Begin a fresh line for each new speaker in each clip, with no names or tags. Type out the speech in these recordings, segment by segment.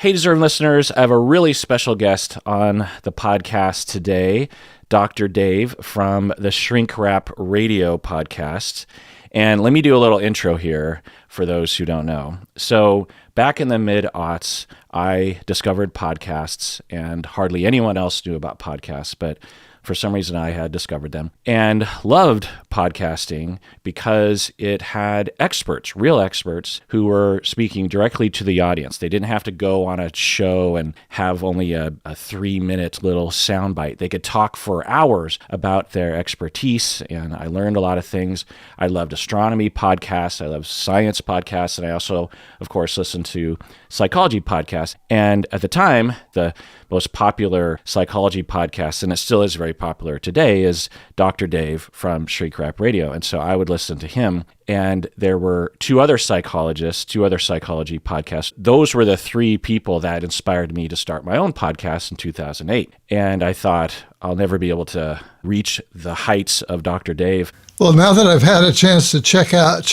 Hey, deserving listeners, I have a really special guest on the podcast today, Dr. Dave from the Shrink Wrap Radio podcast. And let me do a little intro here for those who don't know. So back in the mid-aughts, I discovered podcasts, and hardly anyone else knew about podcasts, but for some reason I had discovered them and loved podcasting because it had experts, real experts, who were speaking directly to the audience. They didn't have to go on a show and have only a 3-minute little soundbite. They could talk for hours about their expertise, and I learned a lot of things. I loved astronomy podcasts. I loved science podcasts, and I also, of course, listened to psychology podcasts. And at the time, the most popular psychology podcast, and it still is very popular today, is Dr. Dave from Shrink Wrap Radio. And so I would listen to him. And there were two other psychologists, two other psychology podcasts. Those were the three people that inspired me to start my own podcast in 2008. And I thought, I'll never be able to reach the heights of Dr. Dave.
Well, now that I've had a chance to check out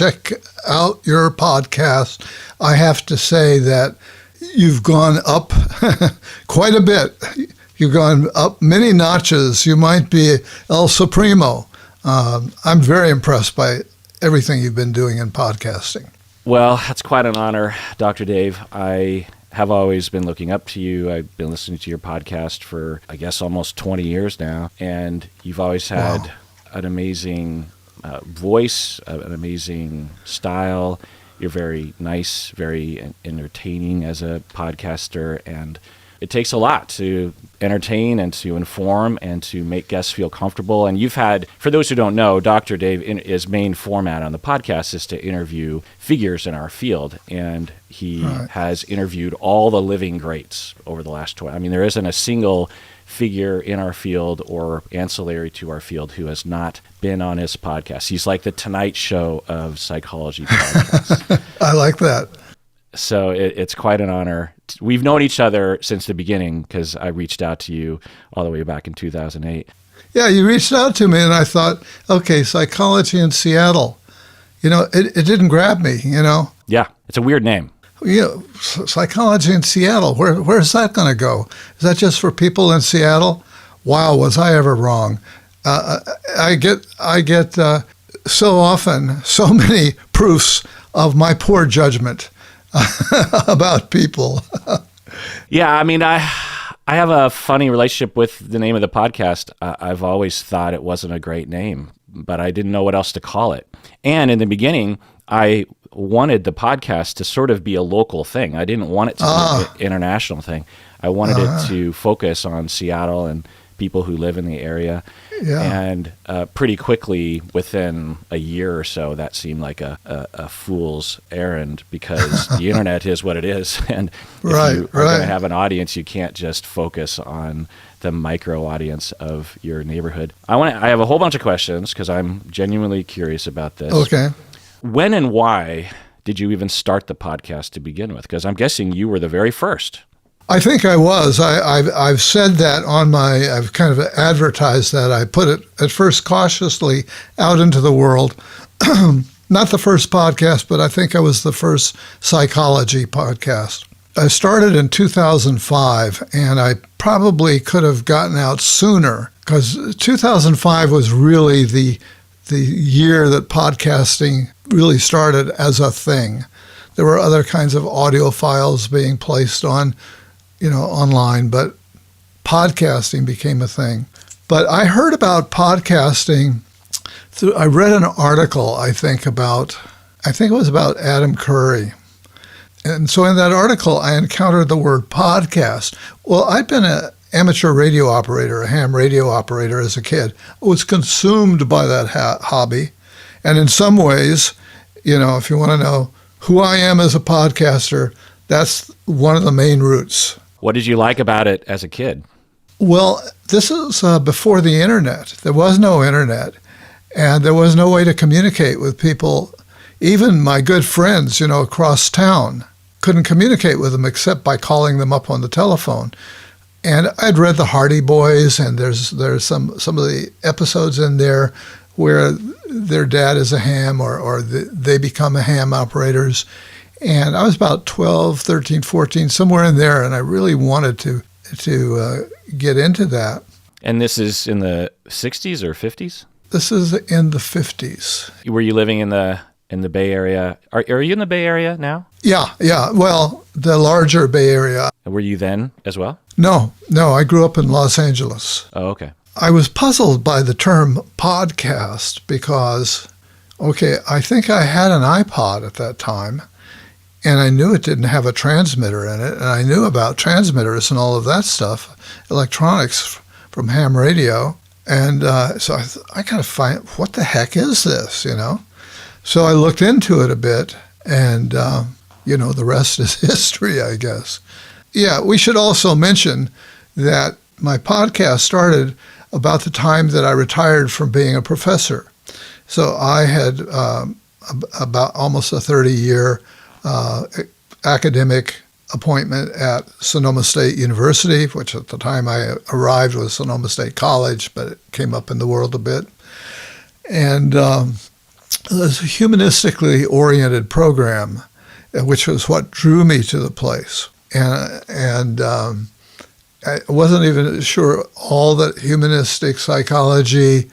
your podcast, I have to say that you've gone up quite a bit. You've gone up many notches. You might be El Supremo. I'm very impressed by everything you've been doing in podcasting.
Well, that's quite an honor, Dr. Dave. I have always been looking up to you. I've been listening to your podcast for, I guess, almost 20 years now. And you've always had an amazing voice, an amazing style. You're very nice, very entertaining as a podcaster, and it takes a lot to entertain and to inform and to make guests feel comfortable. And you've had, for those who don't know, Dr. Dave, his main format on the podcast is to interview figures in our field, and he has interviewed all the living greats over the last 20. I mean, there isn't a single figure in our field or ancillary to our field who has not been on his podcast. He's like the Tonight Show of psychology podcasts.
I like that.
So it's quite an honor. We've known each other since the beginning because I reached out to you all the way back in 2008.
Yeah, you reached out to me and I thought, okay, psychology in Seattle. You know, it didn't grab me, you know.
Yeah, it's a weird name.
You know, psychology in Seattle, where's that going to go? Is that just for people in Seattle? Wow, was I ever wrong? I get so often so many proofs of my poor judgment about people.
Yeah, I mean, I have a funny relationship with the name of the podcast. I've always thought it wasn't a great name, but I didn't know what else to call it. And in the beginning, I wanted the podcast to sort of be a local thing. I didn't want it to be an international thing. I wanted it to focus on Seattle and people who live in the area. Yeah. And pretty quickly, within a year or so, that seemed like a fool's errand because the internet is what it is. And if you are going to have an audience, you can't just focus on the micro audience of your neighborhood. I have a whole bunch of questions because I'm genuinely curious about this.
Okay.
When and why did you even start the podcast to begin with? Because I'm guessing you were the very first.
I think I was. I've said that I've kind of advertised that. I put it at first cautiously out into the world. Not the first podcast, but I think I was the first psychology podcast. I started in 2005, and I probably could have gotten out sooner because 2005 was really the year that podcasting really started as a thing. There were other kinds of audio files being placed on, online, but podcasting became a thing. But I heard about podcasting I read an article, I think it was about Adam Curry. And so in that article, I encountered the word podcast. Well, I'd been an amateur radio operator, a ham radio operator as a kid. I was consumed by that hobby. And in some ways, if you want to know who I am as a podcaster, that's one of the main roots.
What did you like about it as a kid?
Well, this is before the internet. There was no internet, and there was no way to communicate with people. Even my good friends, across town, couldn't communicate with them except by calling them up on the telephone. And I'd read the Hardy Boys, and there's some of the episodes in there where their dad is a ham or they become a ham operators. And I was about 12, 13, 14, somewhere in there, and I really wanted to get into that.
And this is in the 60s or 50s?
This is in the 50s.
Were you living in the Bay Area? Are you in the Bay Area now?
Yeah. Well, the larger Bay Area.
Were you then as well?
No. I grew up in Los Angeles.
Oh, okay.
I was puzzled by the term podcast because, I think I had an iPod at that time, and I knew it didn't have a transmitter in it, and I knew about transmitters and all of that stuff, electronics from ham radio. And so I got to find, what the heck is this, So I looked into it a bit, and, the rest is history, I guess. Yeah, we should also mention that my podcast started about the time that I retired from being a professor. So I had about almost a 30-year academic appointment at Sonoma State University, which at the time I arrived was Sonoma State College, but it came up in the world a bit. And it was a humanistically oriented program, which was what drew me to the place. And I wasn't even sure all that humanistic psychology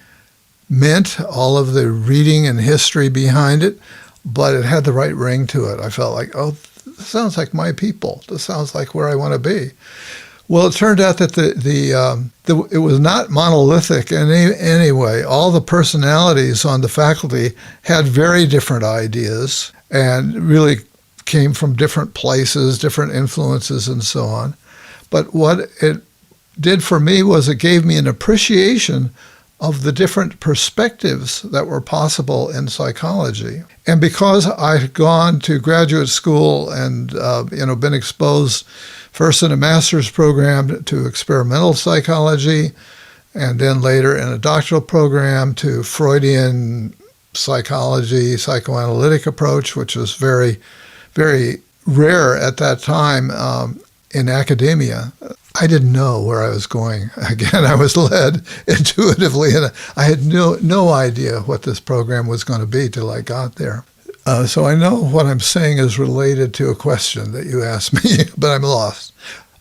meant, all of the reading and history behind it, but it had the right ring to it. I felt like, this sounds like my people. This sounds like where I want to be. Well, it turned out that it was not monolithic in any way. All the personalities on the faculty had very different ideas and really came from different places, different influences, and so on. But what it did for me was it gave me an appreciation of the different perspectives that were possible in psychology. And because I had gone to graduate school and been exposed first in a master's program to experimental psychology, and then later in a doctoral program to Freudian psychology, psychoanalytic approach, which was very, very rare at that time in academia. I didn't know where I was going. Again, I was led intuitively, and I had no idea what this program was going to be till I got there. So I know what I'm saying is related to a question that you asked me, but I'm lost.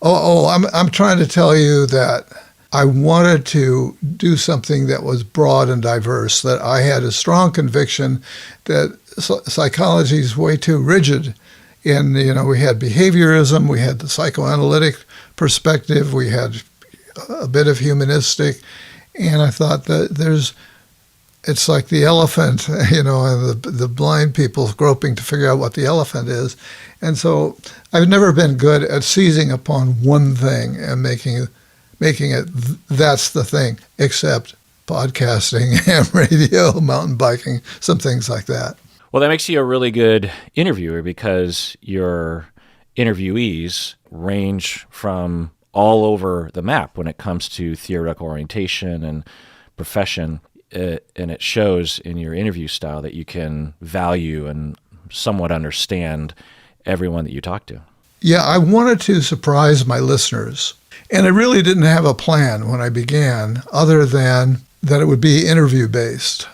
I'm trying to tell you that I wanted to do something that was broad and diverse, that I had a strong conviction that psychology is way too rigid. And, we had behaviorism, we had the psychoanalytic perspective, we had a bit of humanistic, and I thought that it's like the elephant, and the blind people groping to figure out what the elephant is. And so I've never been good at seizing upon one thing and making it that's the thing, except podcasting, ham radio, mountain biking, some things like that.
Well, that makes you a really good interviewer because your interviewees range from all over the map when it comes to theoretical orientation and profession. And it shows in your interview style that you can value and somewhat understand everyone that you talk to.
Yeah, I wanted to surprise my listeners. And I really didn't have a plan when I began, other than that it would be interview-based.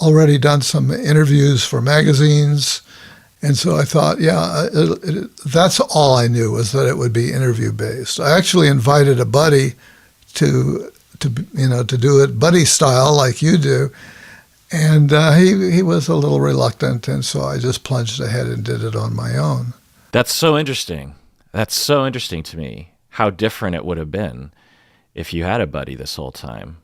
Already done some interviews for magazines, and so I thought, that's all I knew, was that it would be interview-based. I actually invited a buddy to do it buddy style like you do, and he was a little reluctant, and so I just plunged ahead and did it on my own.
That's so interesting. That's so interesting to me, how different it would have been if you had a buddy this whole time.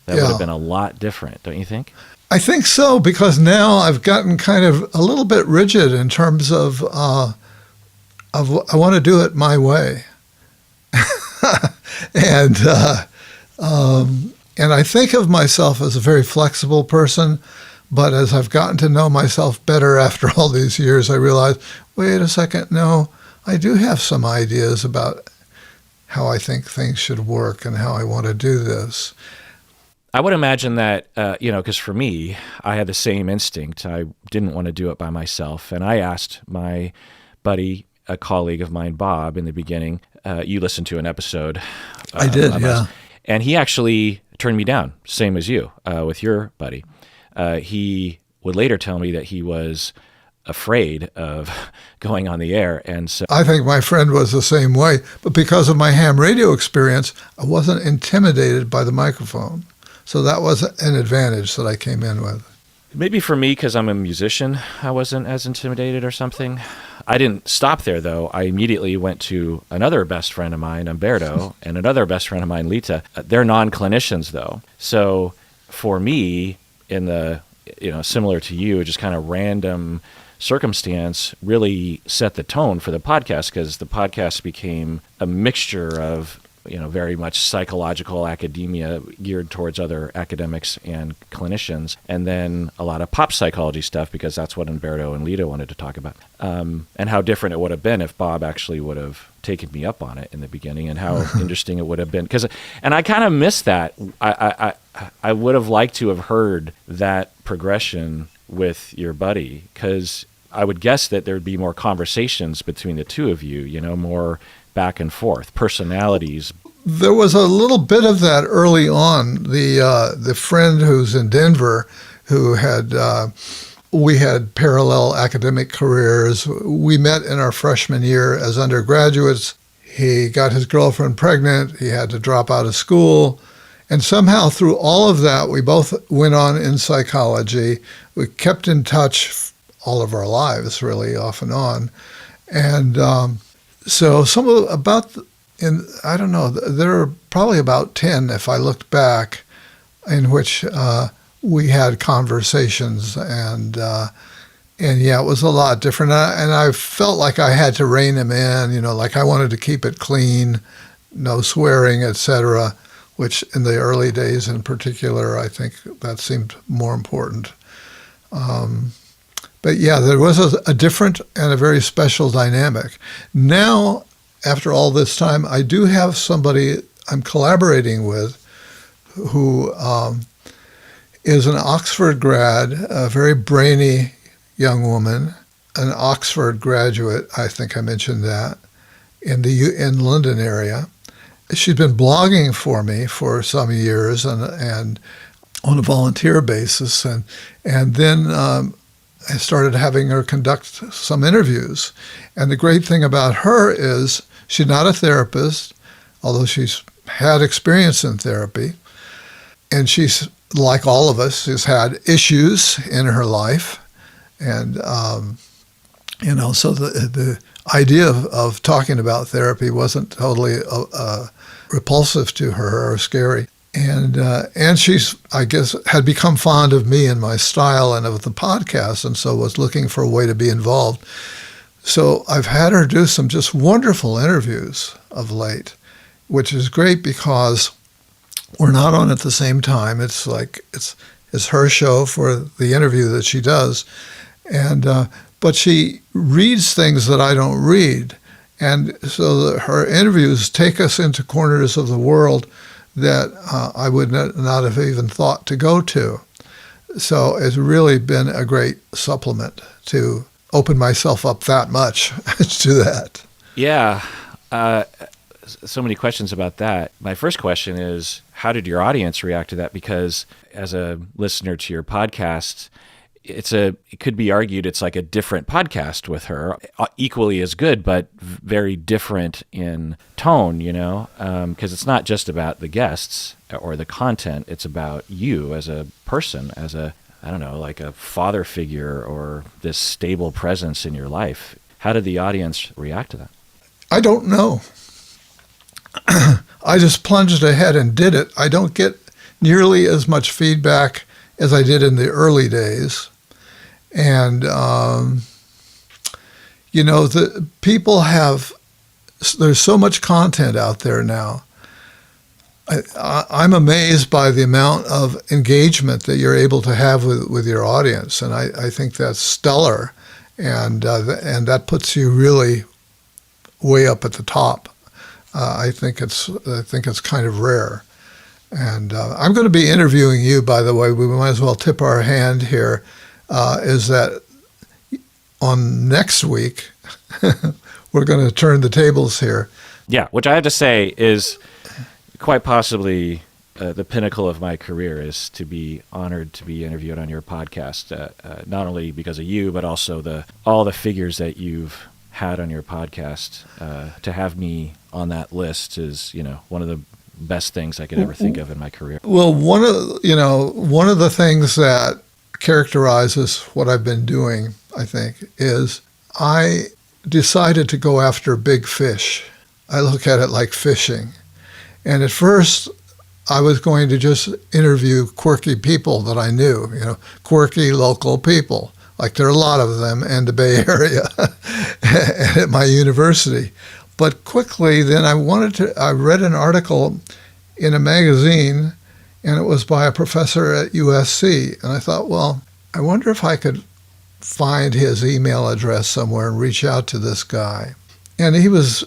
That would have been a lot different, don't you think?
I think so, because now I've gotten kind of a little bit rigid in terms of I want to do it my way. And I think of myself as a very flexible person, but as I've gotten to know myself better after all these years, I realize, wait a second, no, I do have some ideas about how I think things should work and how I want to do this.
I would imagine that, because for me, I had the same instinct. I didn't want to do it by myself. And I asked my buddy, a colleague of mine, Bob, in the beginning, you listened to an episode.
I did, yeah.
And he actually turned me down, same as you, with your buddy. He would later tell me that he was afraid of going on the air. And so
I think my friend was the same way, but because of my ham radio experience, I wasn't intimidated by the microphone. So that was an advantage that I came in with.
maybe for me, because I'm a musician, I wasn't as intimidated or something. I didn't stop there, though. I immediately went to another best friend of mine, Umberto, and another best friend of mine, Lita. They're non-clinicians, though. So for me, in the, similar to you, just kind of random circumstance really set the tone for the podcast, because the podcast became a mixture of very much psychological academia geared towards other academics and clinicians, and then a lot of pop psychology stuff, because that's what Umberto and Lita wanted to talk about. And how different it would have been if Bob actually would have taken me up on it in the beginning, and how interesting it would have been. And I kind of missed that. I would have liked to have heard that progression with your buddy, because I would guess that there'd be more conversations between the two of you, more back and forth, personalities.
There was a little bit of that early on. The friend who's in Denver, who had we had parallel academic careers. We met in our freshman year as undergraduates. He got his girlfriend pregnant. He had to drop out of school. And somehow through all of that, we both went on in psychology. We kept in touch all of our lives, really, off and on. And so I don't know, there are probably about 10, if I looked back, in which we had conversations, and yeah, it was a lot different. And I felt like I had to rein him in, like I wanted to keep it clean, no swearing, etc., which in the early days in particular, I think that seemed more important. But yeah, there was a different and a very special dynamic. Now, after all this time, I do have somebody I'm collaborating with who is an Oxford grad, a very brainy young woman, an Oxford graduate, I think I mentioned that, in London area. She's been blogging for me for some years and on a volunteer basis, and then I started having her conduct some interviews. And the great thing about her is she's not a therapist, although she's had experience in therapy. And she's, like all of us, has had issues in her life. And, so the idea of talking about therapy wasn't totally repulsive to her or scary. And she's, I guess, had become fond of me and my style and of the podcast, and so was looking for a way to be involved. So I've had her do some just wonderful interviews of late, which is great because we're not on at the same time. It's like it's her show for the interview that she does, and but she reads things that I don't read, and so her interviews take us into corners of the world that I would not have even thought to go to. So it's really been a great supplement to open myself up that much to that.
Yeah. So many questions about that. My first question is, how did your audience react to that? Because as a listener to your podcast, it could be argued it's like a different podcast with her, equally as good, but very different in tone, because it's not just about the guests or the content. It's about you as a person, as like a father figure or this stable presence in your life. How did the audience react to that?
I don't know. I just plunged ahead and did it. I don't get nearly as much feedback as I did in the early days. And, the people there's so much content out there now. I'm amazed by the amount of engagement that you're able to have with your audience. And I think that's stellar. And that puts you really way up at the top. I think it's kind of rare. And I'm going to be interviewing you, by the way. We might as well tip our hand here. Is that on next week, we're going to turn the tables here.
Yeah, which I have to say is quite possibly the pinnacle of my career is to be honored to be interviewed on your podcast, not only because of you, but also all the figures that you've had on your podcast. To have me on that list is, one of the best things I could ever think of in my career.
Well, one of the things that characterizes what I've been doing, I think, is I decided to go after big fish. I look at it like fishing. And at first, I was going to just interview quirky people that I knew, quirky local people. Like there are a lot of them in the Bay Area at my university. But quickly, then I read an article in a magazine, and it was by a professor at USC. And I thought, well, I wonder if I could find his email address somewhere and reach out to this guy. And it was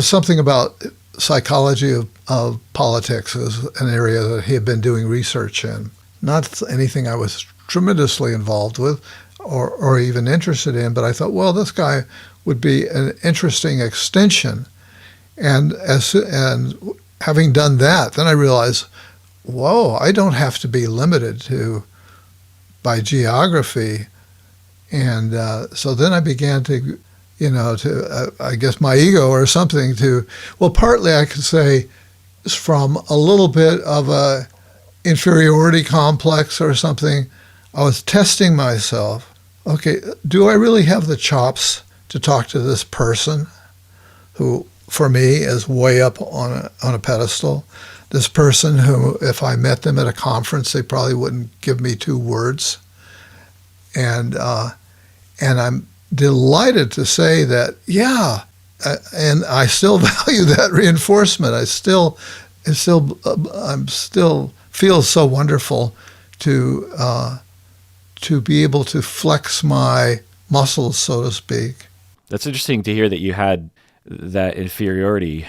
something about psychology of politics is an area that he had been doing research in. Not anything I was tremendously involved with or even interested in, but I thought, well, this guy would be an interesting extension. And having done that, then I realized, whoa, I don't have to be limited by geography. And so then I began to, I guess my ego or something partly I could say is from a little bit of a inferiority complex or something. I was testing myself. Okay, do I really have the chops to talk to this person who, for me, is way up on a pedestal? This person who, if I met them at a conference, they probably wouldn't give me 2 words. And I'm delighted to say that, yeah, and I still value that reinforcement. I still feel so wonderful to be able to flex my muscles, so to speak.
That's interesting to hear that you had that inferiority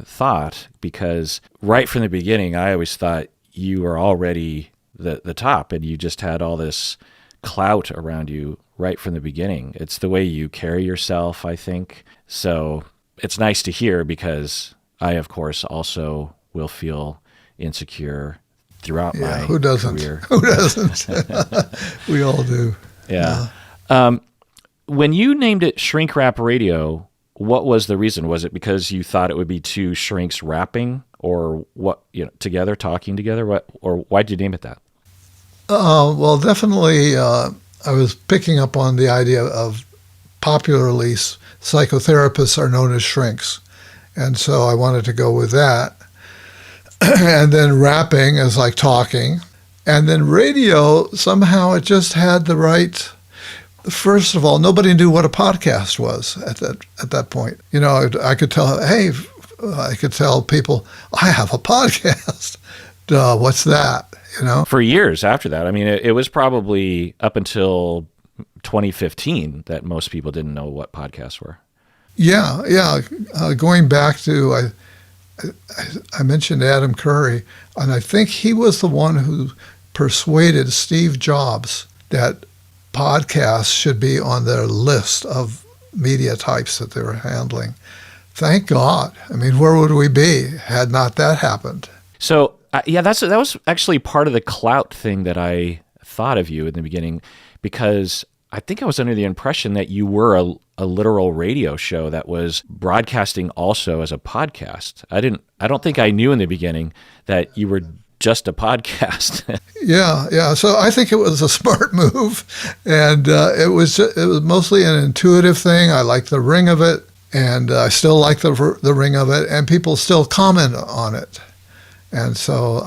thought, because right from the beginning, I always thought you were already the top, and you just had all this clout around you right from the beginning. It's the way you carry yourself, I think. So it's nice to hear, because I, of course, also will feel insecure throughout my
who doesn't?
career.
Who doesn't? We all do.
Yeah. When you named it Shrink Rap Radio, what was the reason? Was it because you thought it would be 2 shrinks rapping, or what? Together, talking together? What? Or why did you name it that?
Well, definitely, I was picking up on the idea of popularly psychotherapists are known as shrinks, and so I wanted to go with that. And then rapping is like talking, and then radio, somehow it just had the right. First of all, nobody knew what a podcast was at that point. I could tell people, I have a podcast. What's that?
For years after that. I mean, it was probably up until 2015 that most people didn't know what podcasts were.
Yeah. Going back to, I mentioned Adam Curry, and I think he was the one who persuaded Steve Jobs that podcasts should be on their list of media types that they were handling. Thank God. I mean, where would we be had not that happened?
So, that was actually part of the clout thing that I thought of you in the beginning, because I think I was under the impression that you were a literal radio show that was broadcasting also as a podcast. I don't think I knew in the beginning that you were just a podcast.
Yeah. So I think it was a smart move, and it was mostly an intuitive thing. I liked the ring of it, and I still like the ring of it, and people still comment on it. And so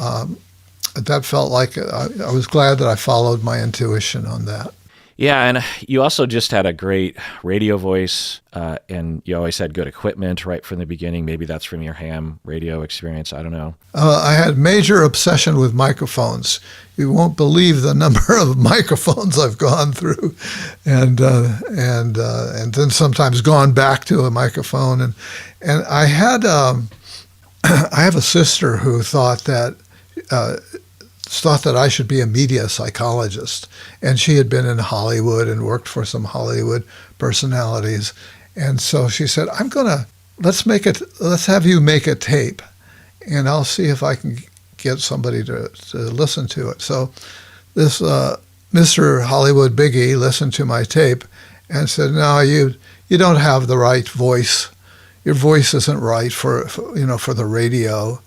that felt like I was glad that I followed my intuition on that.
Yeah, and you also just had a great radio voice, and you always had good equipment right from the beginning. Maybe that's from your ham radio experience. I don't know. I
had major obsession with microphones. You won't believe the number of microphones I've gone through, and then sometimes gone back to a microphone. And I had I have a sister who thought that I should be a media psychologist, and she had been in Hollywood and worked for some Hollywood personalities, and so she said, let's have you make a tape, and I'll see if I can get somebody to listen to it. So this Mr. Hollywood Biggie listened to my tape and said, "No, you don't have the right voice. Your voice isn't right for the radio."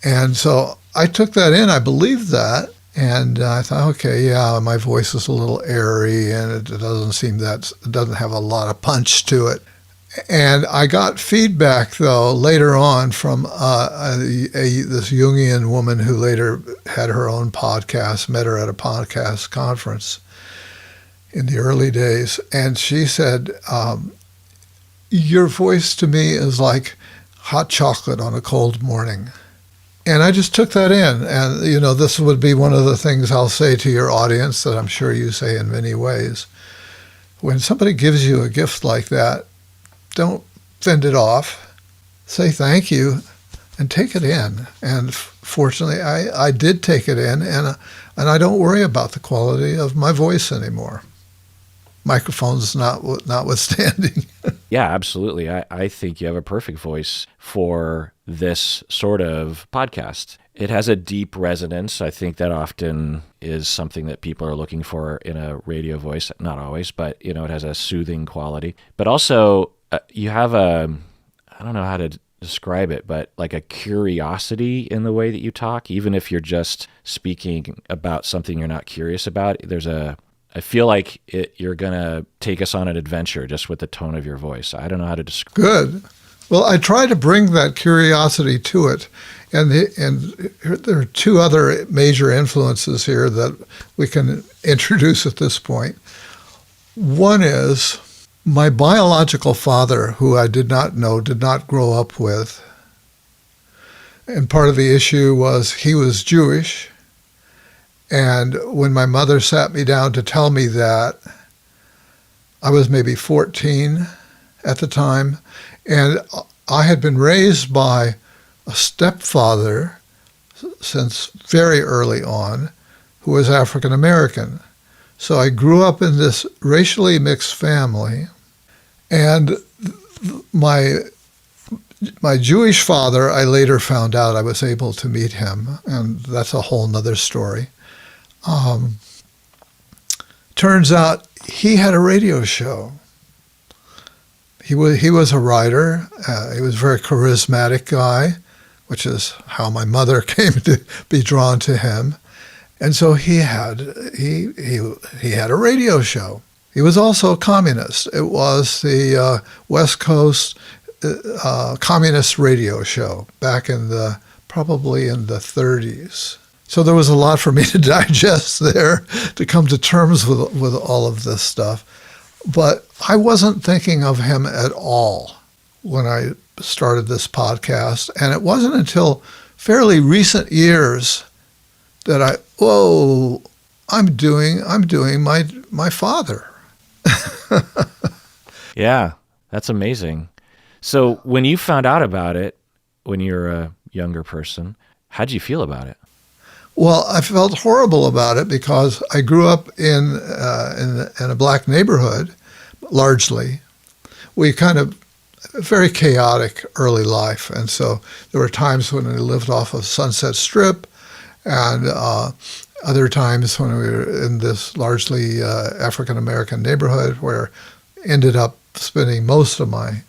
And so I took that in. I believed that. And I thought, okay, yeah, my voice is a little airy and it doesn't have a lot of punch to it. And I got feedback, though, later on from this Jungian woman who later had her own podcast, met her at a podcast conference in the early days. And she said, your voice to me is like hot chocolate on a cold morning. And I just took that in. And, this would be one of the things I'll say to your audience that I'm sure you say in many ways. When somebody gives you a gift like that, don't fend it off. Say thank you and take it in. And fortunately, I did take it in, and I don't worry about the quality of my voice anymore. Microphones notwithstanding.
Yeah, absolutely. I think you have a perfect voice for this sort of podcast. It has a deep resonance. I think that often is something that people are looking for in a radio voice. Not always, but it has a soothing quality. But also, you have I don't know how to describe it, but like a curiosity in the way that you talk. Even if you're just speaking about something you're not curious about, I feel like you're going to take us on an adventure just with the tone of your voice. I don't know how to describe it.
Good. Well, I try to bring that curiosity to it. And there are two other major influences here that we can introduce at this point. One is my biological father, who I did not know, did not grow up with. And part of the issue was he was Jewish. And when my mother sat me down to tell me that, I was maybe 14 at the time, and I had been raised by a stepfather since very early on who was African American. So I grew up in this racially mixed family, and my Jewish father, I later found out, I was able to meet him, and that's a whole nother story. Turns out he had a radio show. He was a writer. He was a very charismatic guy, which is how my mother came to be drawn to him. And so he had a radio show. He was also a communist. It was the West Coast communist radio show back probably in the 30s. So there was a lot for me to digest there, to come to terms with all of this stuff. But I wasn't thinking of him at all when I started this podcast. And it wasn't until fairly recent years that I'm doing my father.
Yeah, that's amazing. So when you found out about it, when you were a younger person, how'd you feel about it?
Well, I felt horrible about it because I grew up in a black neighborhood, largely. We kind of very chaotic early life, and so there were times when we lived off of Sunset Strip, and other times when we were in this largely African American neighborhood, where I ended up spending most of my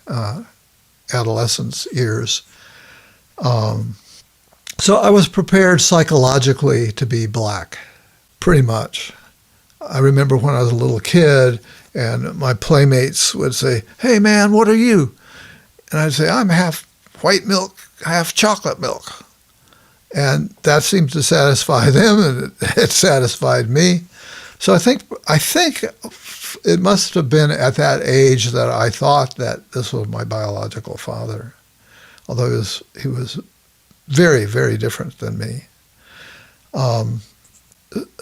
adolescence years. So I was prepared psychologically to be black, pretty much. I remember when I was a little kid and my playmates would say, "Hey man, what are you?" And I'd say, "I'm half white milk, half chocolate milk." And that seemed to satisfy them, and it satisfied me. So I think it must have been at that age that I thought that this was my biological father, although he was very, very different than me.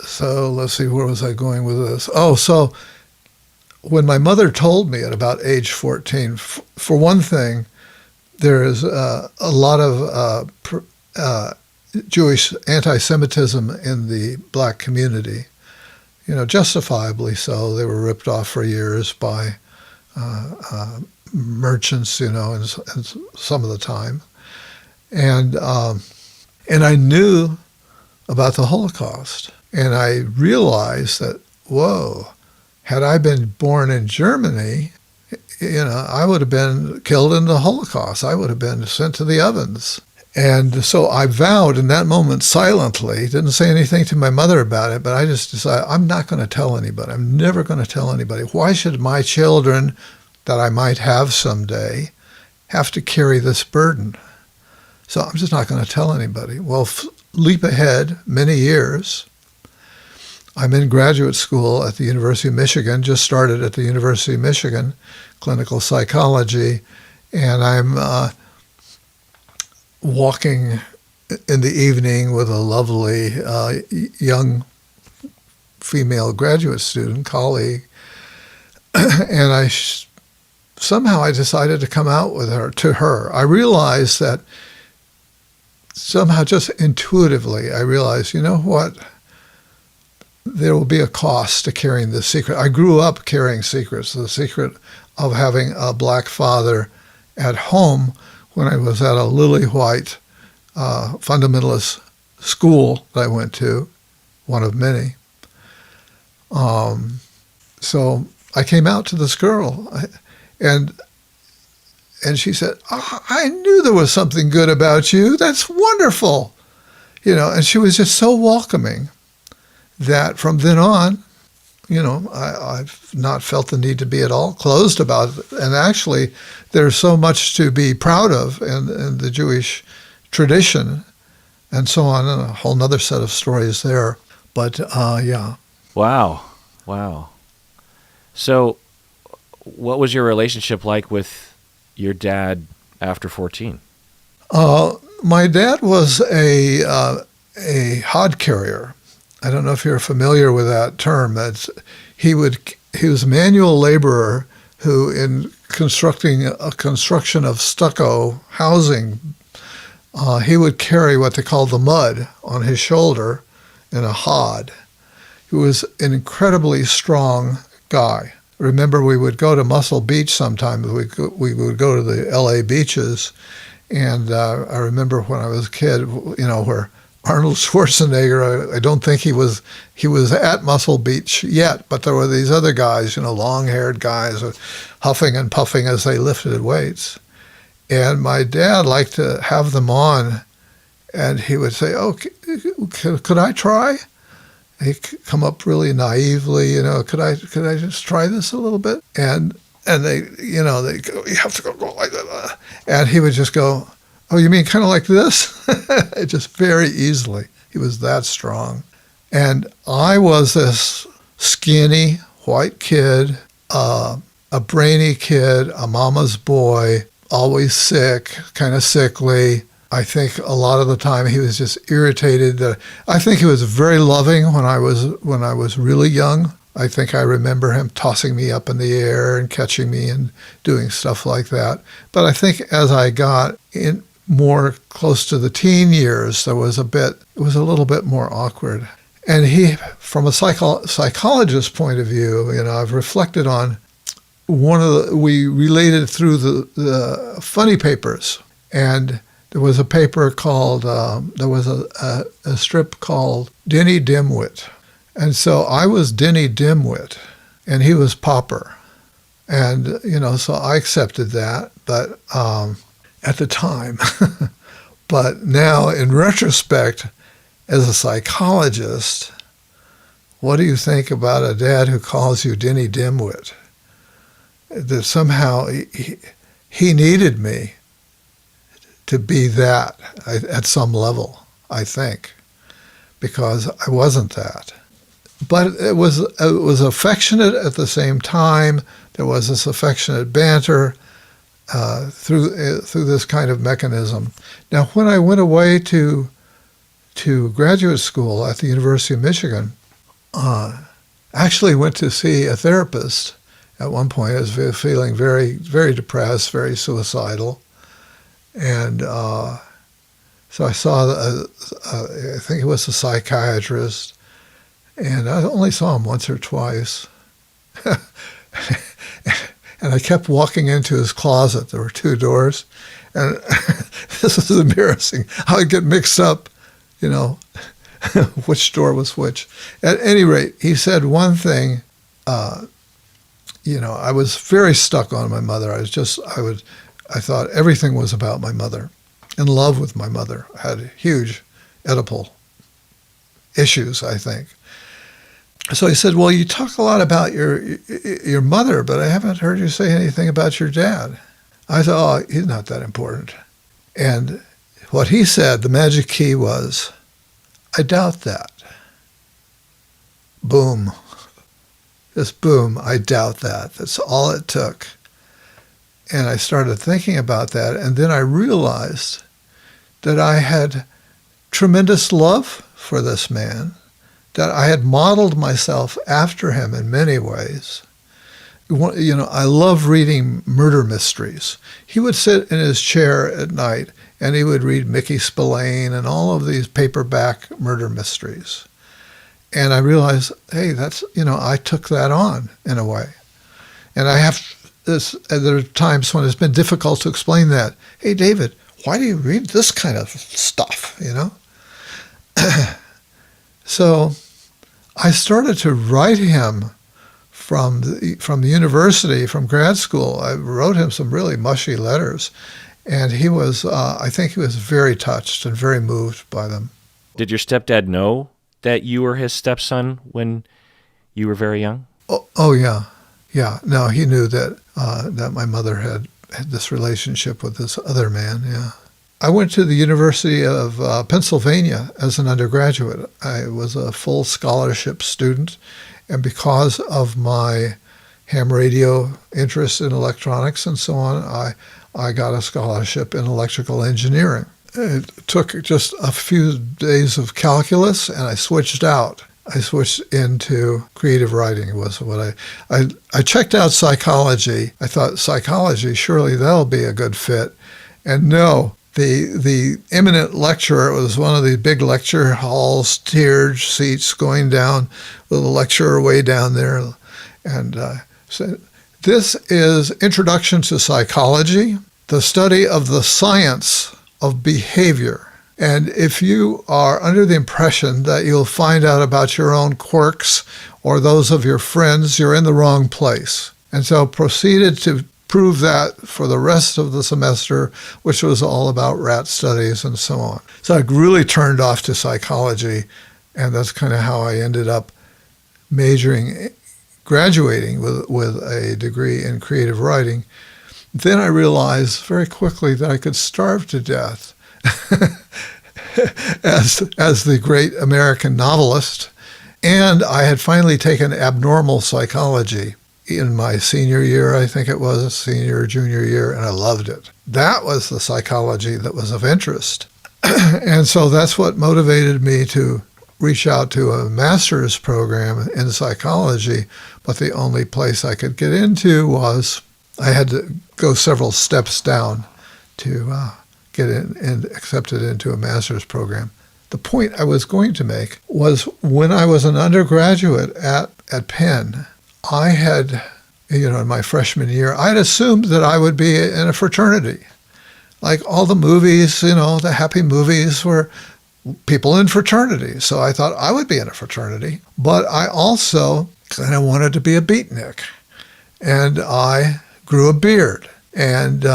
So let's see, where was I going with this? Oh, so when my mother told me at about age 14, for one thing, there is a lot of Jewish anti-Semitism in the black community. Justifiably so. They were ripped off for years by merchants, and some of the time. And And I knew about the Holocaust. And I realized that, whoa, had I been born in Germany, I would have been killed in the Holocaust. I would have been sent to the ovens. And so I vowed in that moment silently, didn't say anything to my mother about it, but I just decided I'm not going to tell anybody. I'm never going to tell anybody. Why should my children that I might have someday have to carry this burden? So I'm just not going to tell anybody. Well, leap ahead many years. I'm in graduate school at the University of Michigan, just started at the University of Michigan, clinical psychology, and I'm walking in the evening with a lovely young female graduate student, colleague, and somehow I decided to come out to her. I realized that somehow, just intuitively, I realized, you know what? There will be a cost to carrying this secret. I grew up carrying secrets, the secret of having a black father at home when I was at a lily white fundamentalist school that I went to, one of many. So I came out to this girl, and she said, "Oh, I knew there was something good about you. That's wonderful." And she was just so welcoming that from then on, I've not felt the need to be at all closed about it. And actually, there's so much to be proud of in the Jewish tradition and so on, and a whole nother set of stories there. But yeah.
Wow. So what was your relationship like with your dad after 14?
My dad was a hod carrier. I don't know if you're familiar with that term. He was a manual laborer who, in construction of stucco housing, he would carry what they called the mud on his shoulder in a hod. He was an incredibly strong guy. Remember, we would go to Muscle Beach sometimes. We would go to the L.A. beaches, and I remember when I was a kid, where Arnold Schwarzenegger, I don't think he was at Muscle Beach yet, but there were these other guys, long-haired guys, huffing and puffing as they lifted weights. And my dad liked to have them on, and he would say, "Oh, could I try?" He'd come up really naively, could I just try this a little bit? And they, they go, "You have to go like that." And he would just go, "Oh, you mean kind of like this?" Just very easily. He was that strong. And I was this skinny white kid, a brainy kid, a mama's boy, always sick, kind of sickly. I think a lot of the time he was just irritated. I think he was very loving when I was really young. I think I remember him tossing me up in the air and catching me and doing stuff like that. But I think as I got in more close to the teen years, it was a little bit more awkward. And he, from a psychologist point of view, I've reflected on we related through the funny papers. And there was a paper called, there was a strip called Denny Dimwit. And so I was Denny Dimwit, and he was Popper. And, so I accepted that, but at the time. But now, in retrospect, as a psychologist, what do you think about a dad who calls you Denny Dimwit? That somehow he needed me to be that at some level, I think, because I wasn't that. But it was affectionate at the same time. There was this affectionate banter through this kind of mechanism. Now, when I went away to graduate school at the University of Michigan, actually went to see a therapist at one point. I was feeling very, very depressed, very suicidal. And so I saw, I think it was a psychiatrist, and I only saw him once or twice. And I kept walking into his closet. There were two doors. And this is embarrassing. I would get mixed up which door was which. At any rate, he said one thing. I was very stuck on my mother. I thought everything was about my mother. In love with my mother. I had huge Oedipal issues, I think. So he said, well, you talk a lot about your mother, but I haven't heard you say anything about your dad. I thought, he's not that important. And what he said, the magic key was, I doubt that. Boom. Just boom, I doubt that. That's all it took. And I started thinking about that, and then I realized that I had tremendous love for this man, that I had modeled myself after him in many ways. I love reading murder mysteries. He would sit in his chair at night, and he would read Mickey Spillane and all of these paperback murder mysteries. And I realized, hey, I took that on in a way. And I have there are times when it's been difficult to explain that. Hey, David, why do you read this kind of stuff, So I started to write him from the university, from grad school. I wrote him some really mushy letters. And he was, I think he was very touched and very moved by them.
Did your stepdad know that you were his stepson when you were very young?
Oh yeah. Yeah. No, he knew that my mother had this relationship with this other man. Yeah. I went to the University of Pennsylvania as an undergraduate. I was a full scholarship student, and because of my ham radio interest in electronics and so on, I got a scholarship in electrical engineering. It took just a few days of calculus, and I switched out. I switched into creative writing was what I checked out psychology. I thought psychology, surely that'll be a good fit. And no, the eminent lecturer, it was one of the big lecture halls, tiered seats going down with a lecturer way down there, and said, this is Introduction to Psychology, the study of the science of behavior. And if you are under the impression that you'll find out about your own quirks or those of your friends, you're in the wrong place. And so proceeded to prove that for the rest of the semester, which was all about rat studies and so on. So I really turned off to psychology, and that's kind of how I ended up graduating with a degree in creative writing. Then I realized very quickly that I could starve to death as the great American novelist. And I had finally taken abnormal psychology in my senior year, I think it was, senior or junior year, and I loved it. That was the psychology that was of interest. And so that's what motivated me to reach out to a master's program in psychology, but the only place I could get into was I had to go several steps down to get in and accepted into a master's program. The point I was going to make was when I was an undergraduate at Penn, I had, in my freshman year, I had assumed that I would be in a fraternity. Like all the movies, the happy movies were people in fraternities. So I thought I would be in a fraternity. But I also kind of wanted to be a beatnik. And I grew a beard. And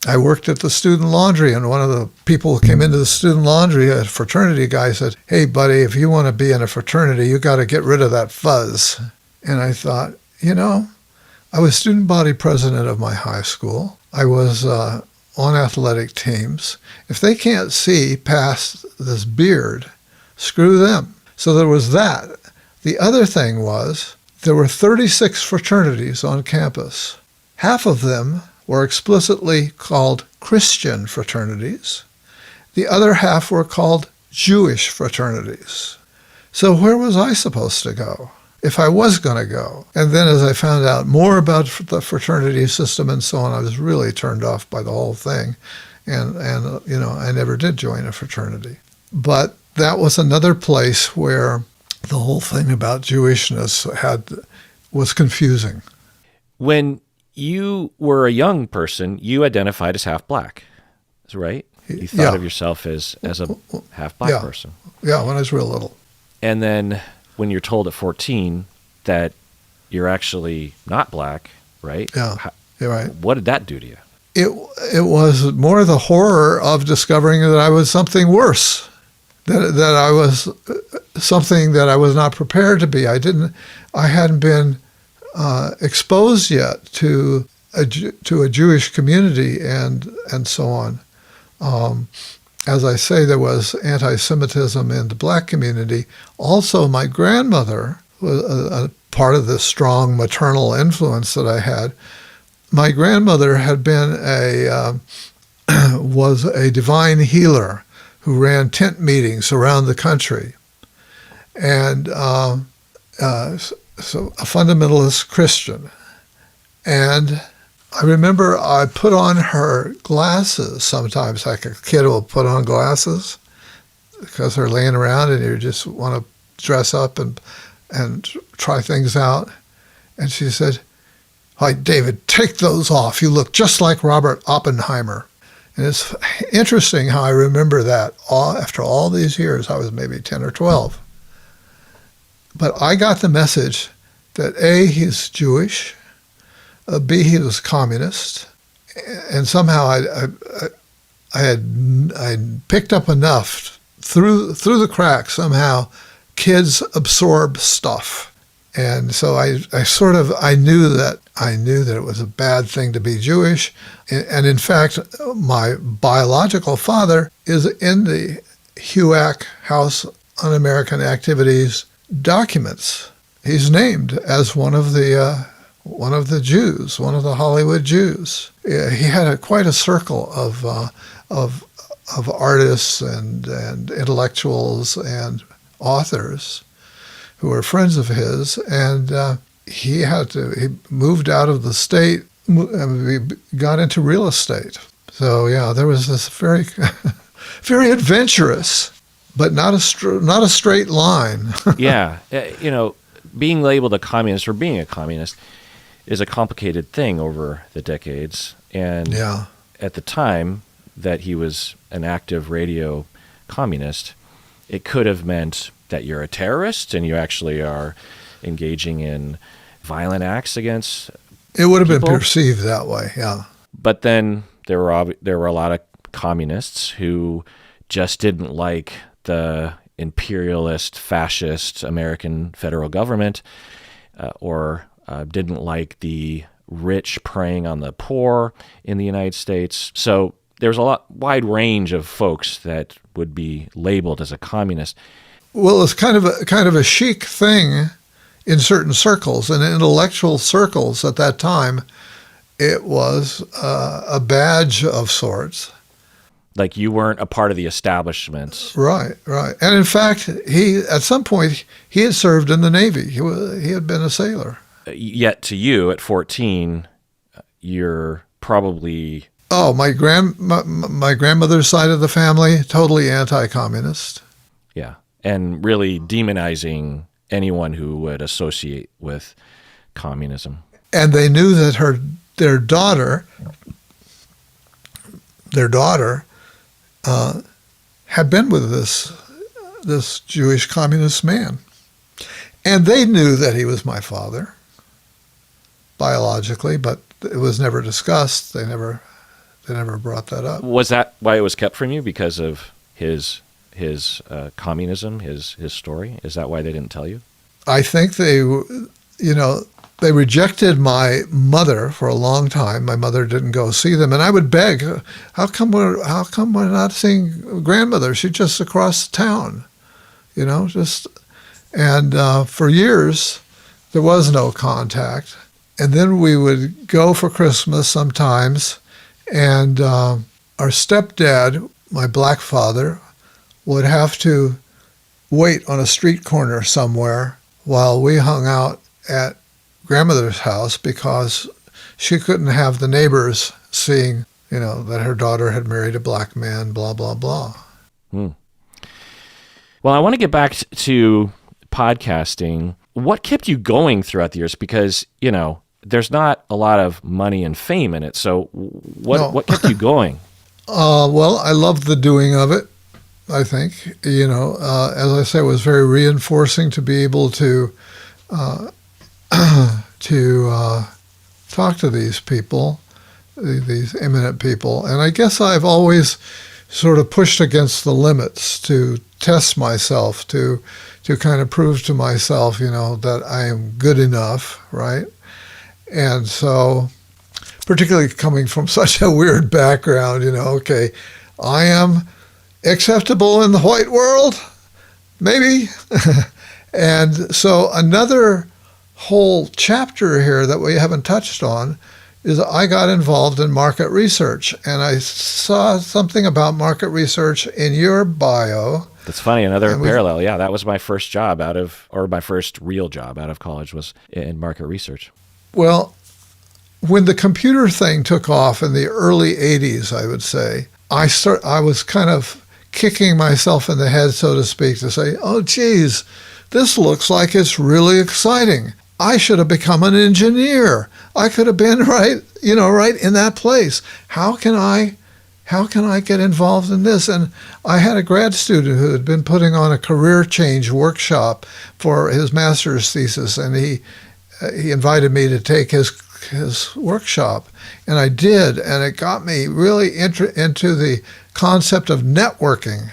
I worked at the student laundry, and one of the people who came into the student laundry, a fraternity guy, said, hey, buddy, if you want to be in a fraternity, you got to get rid of that fuzz. And I thought, I was student body president of my high school. I was on athletic teams. If they can't see past this beard, screw them. So there was that. The other thing was there were 36 fraternities on campus. Half of them were explicitly called Christian fraternities. The other half were called Jewish fraternities. So where was I supposed to go if I was going to go? And then as I found out more about the fraternity system and so on, I was really turned off by the whole thing. And I never did join a fraternity. But that was another place where the whole thing about Jewishness was confusing.
When you were a young person, you identified as half black. right? You thought of yourself as a half black person.
Yeah, when I was real little.
And then when you're told at 14 that you're actually not black, right?
Yeah, you're right.
What did that do to you?
It was more the horror of discovering that I was something worse, that I was something that I was not prepared to be. I hadn't been exposed yet to a Jewish community and so on. As I say, there was anti-Semitism in the black community. Also, my grandmother was a part of the strong maternal influence that I had. My grandmother had been was a divine healer who ran tent meetings around the country, and so a fundamentalist Christian. And I remember I put on her glasses sometimes, like a kid will put on glasses because they're laying around and you just want to dress up and try things out. And she said, "Hi, David, take those off. You look just like Robert Oppenheimer." And it's interesting how I remember that after all these years. I was maybe 10 or 12. But I got the message that A, he's Jewish, B, he was communist, and somehow I had picked up enough through the cracks. Somehow, kids absorb stuff, and so I knew that it was a bad thing to be Jewish, and in fact, my biological father is in the HUAC House Un-American Activities documents. He's named as one of the Jews, one of the Hollywood Jews. He had quite a circle of artists and intellectuals and authors who were friends of his, and he moved out of the state. We got into real estate. So yeah, there was this very very adventurous, but not a straight line.
Yeah, being labeled a communist or being a communist is a complicated thing over the decades. And at the time that he was an active radio communist, it could have meant that you're a terrorist and you actually are engaging in violent acts against
It would have been perceived that way, yeah.
But then there were a lot of communists who just didn't like the imperialist, fascist American federal government, or didn't like the rich preying on the poor in the United States. So there's a wide range of folks that would be labeled as a communist.
Well, it's kind of a chic thing in certain circles, in intellectual circles at that time. It was a badge of sorts.
Like you weren't a part of the establishment.
Right. And in fact, at some point, he had served in the Navy. He had been a sailor.
Yet to you, at 14, you're probably...
Oh, my grandmother's side of the family, totally anti-communist.
Yeah, and really demonizing anyone who would associate with communism.
And they knew that their daughter had been with this Jewish communist man, and they knew that he was my father biologically, but it was never discussed. They never brought that up.
Was that why it was kept from you, because of his communism, his story? Is that why they didn't tell you?
I think they rejected my mother for a long time. My mother didn't go see them, and I would beg, "How come we're not seeing grandmother? She's just across the town, And for years, there was no contact. And then we would go for Christmas sometimes, and our stepdad, my black father, would have to wait on a street corner somewhere while we hung out at grandmother's house, because she couldn't have the neighbors seeing, that her daughter had married a black man, blah, blah, blah.
Well, I want to get back to podcasting. What kept you going throughout the years? Because, there's not a lot of money and fame in it. So what kept you going?
Well, I loved the doing of it. I think, as I say, it was very reinforcing to be able to talk to these people, these eminent people. And I guess I've always sort of pushed against the limits to test myself, to kind of prove to myself, that I am good enough, right? And so, particularly coming from such a weird background, okay, I am acceptable in the white world, maybe. And so another whole chapter here that we haven't touched on is I got involved in market research, and I saw something about market research in your bio.
That's funny. Another parallel. Yeah, that was my first job my first real job out of college was in market research.
Well, when the computer thing took off in the early 80s, I would say, I was kind of kicking myself in the head, so to speak, to say, oh, geez, this looks like it's really exciting. I should have become an engineer. I could have been right in that place. How can I get involved in this? And I had a grad student who had been putting on a career change workshop for his master's thesis, and he invited me to take his workshop, and I did, and it got me really into the concept of networking.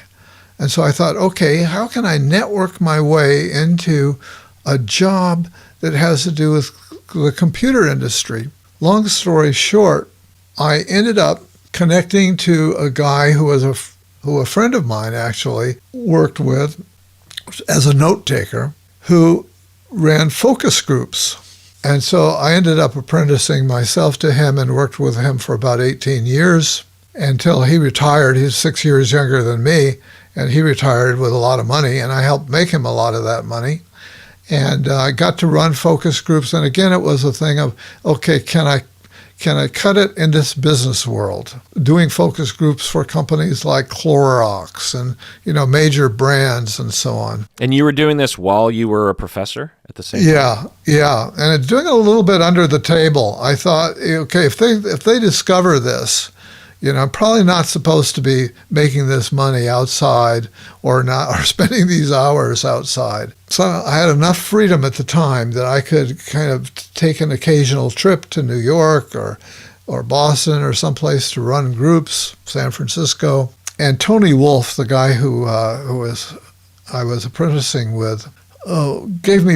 And so I thought, okay, how can I network my way into a job that has to do with the computer industry? Long story short, I ended up connecting to a guy who a friend of mine actually worked with as a note taker, who ran focus groups. And so I ended up apprenticing myself to him and worked with him for about 18 years until he retired. He's 6 years younger than me, and he retired with a lot of money, and I helped make him a lot of that money. And I got to run focus groups, and again, it was a thing of, okay, can I cut it in this business world? Doing focus groups for companies like Clorox and, major brands and so on.
And you were doing this while you were a professor at the same time?
Yeah. And doing it a little bit under the table. I thought, okay, if they discover this, I'm probably not supposed to be making this money outside or spending these hours outside. So I had enough freedom at the time that I could kind of take an occasional trip to New York or Boston or someplace to run groups, San Francisco. And Tony Wolf, the guy who I was apprenticing with, gave me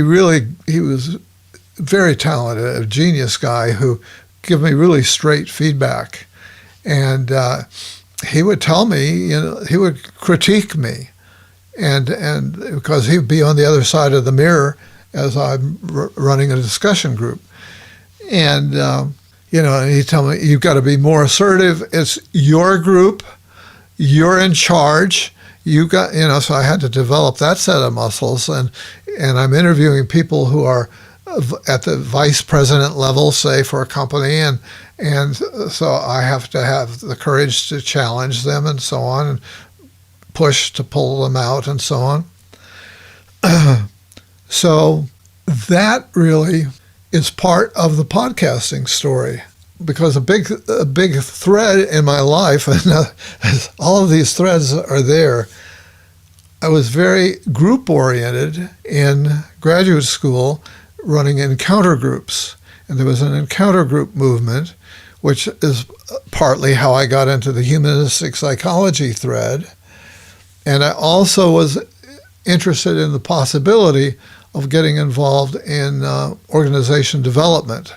he was very talented, a genius guy who gave me really straight feedback. And he would tell me, he would critique me, and because he'd be on the other side of the mirror as I'm running a discussion group, and and he'd tell me, you've got to be more assertive. It's your group, you're in charge. You got, so I had to develop that set of muscles, and I'm interviewing people who are at the vice president level, say, for a company, and so I have to have the courage to challenge them and so on, and push to pull them out and so on. So that really is part of the podcasting story, because a big thread in my life, and all of these threads are there. I was very group-oriented in graduate school, running encounter groups. And there was an encounter group movement, which is partly how I got into the humanistic psychology thread. And I also was interested in the possibility of getting involved in organization development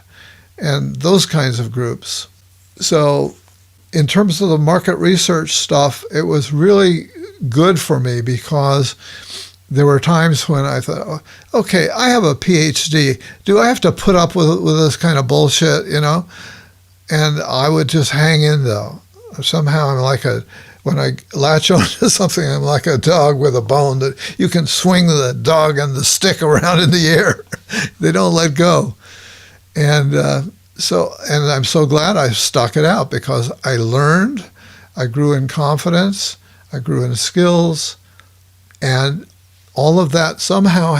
and those kinds of groups. So in terms of the market research stuff, it was really good for me, because there were times when I thought, okay, I have a PhD. Do I have to put up with this kind of bullshit, And I would just hang in, though. Somehow I'm when I latch onto something, I'm like a dog with a bone that you can swing the dog and the stick around in the air. They don't let go. And I'm so glad I stuck it out, because I learned, I grew in confidence, I grew in skills, and all of that somehow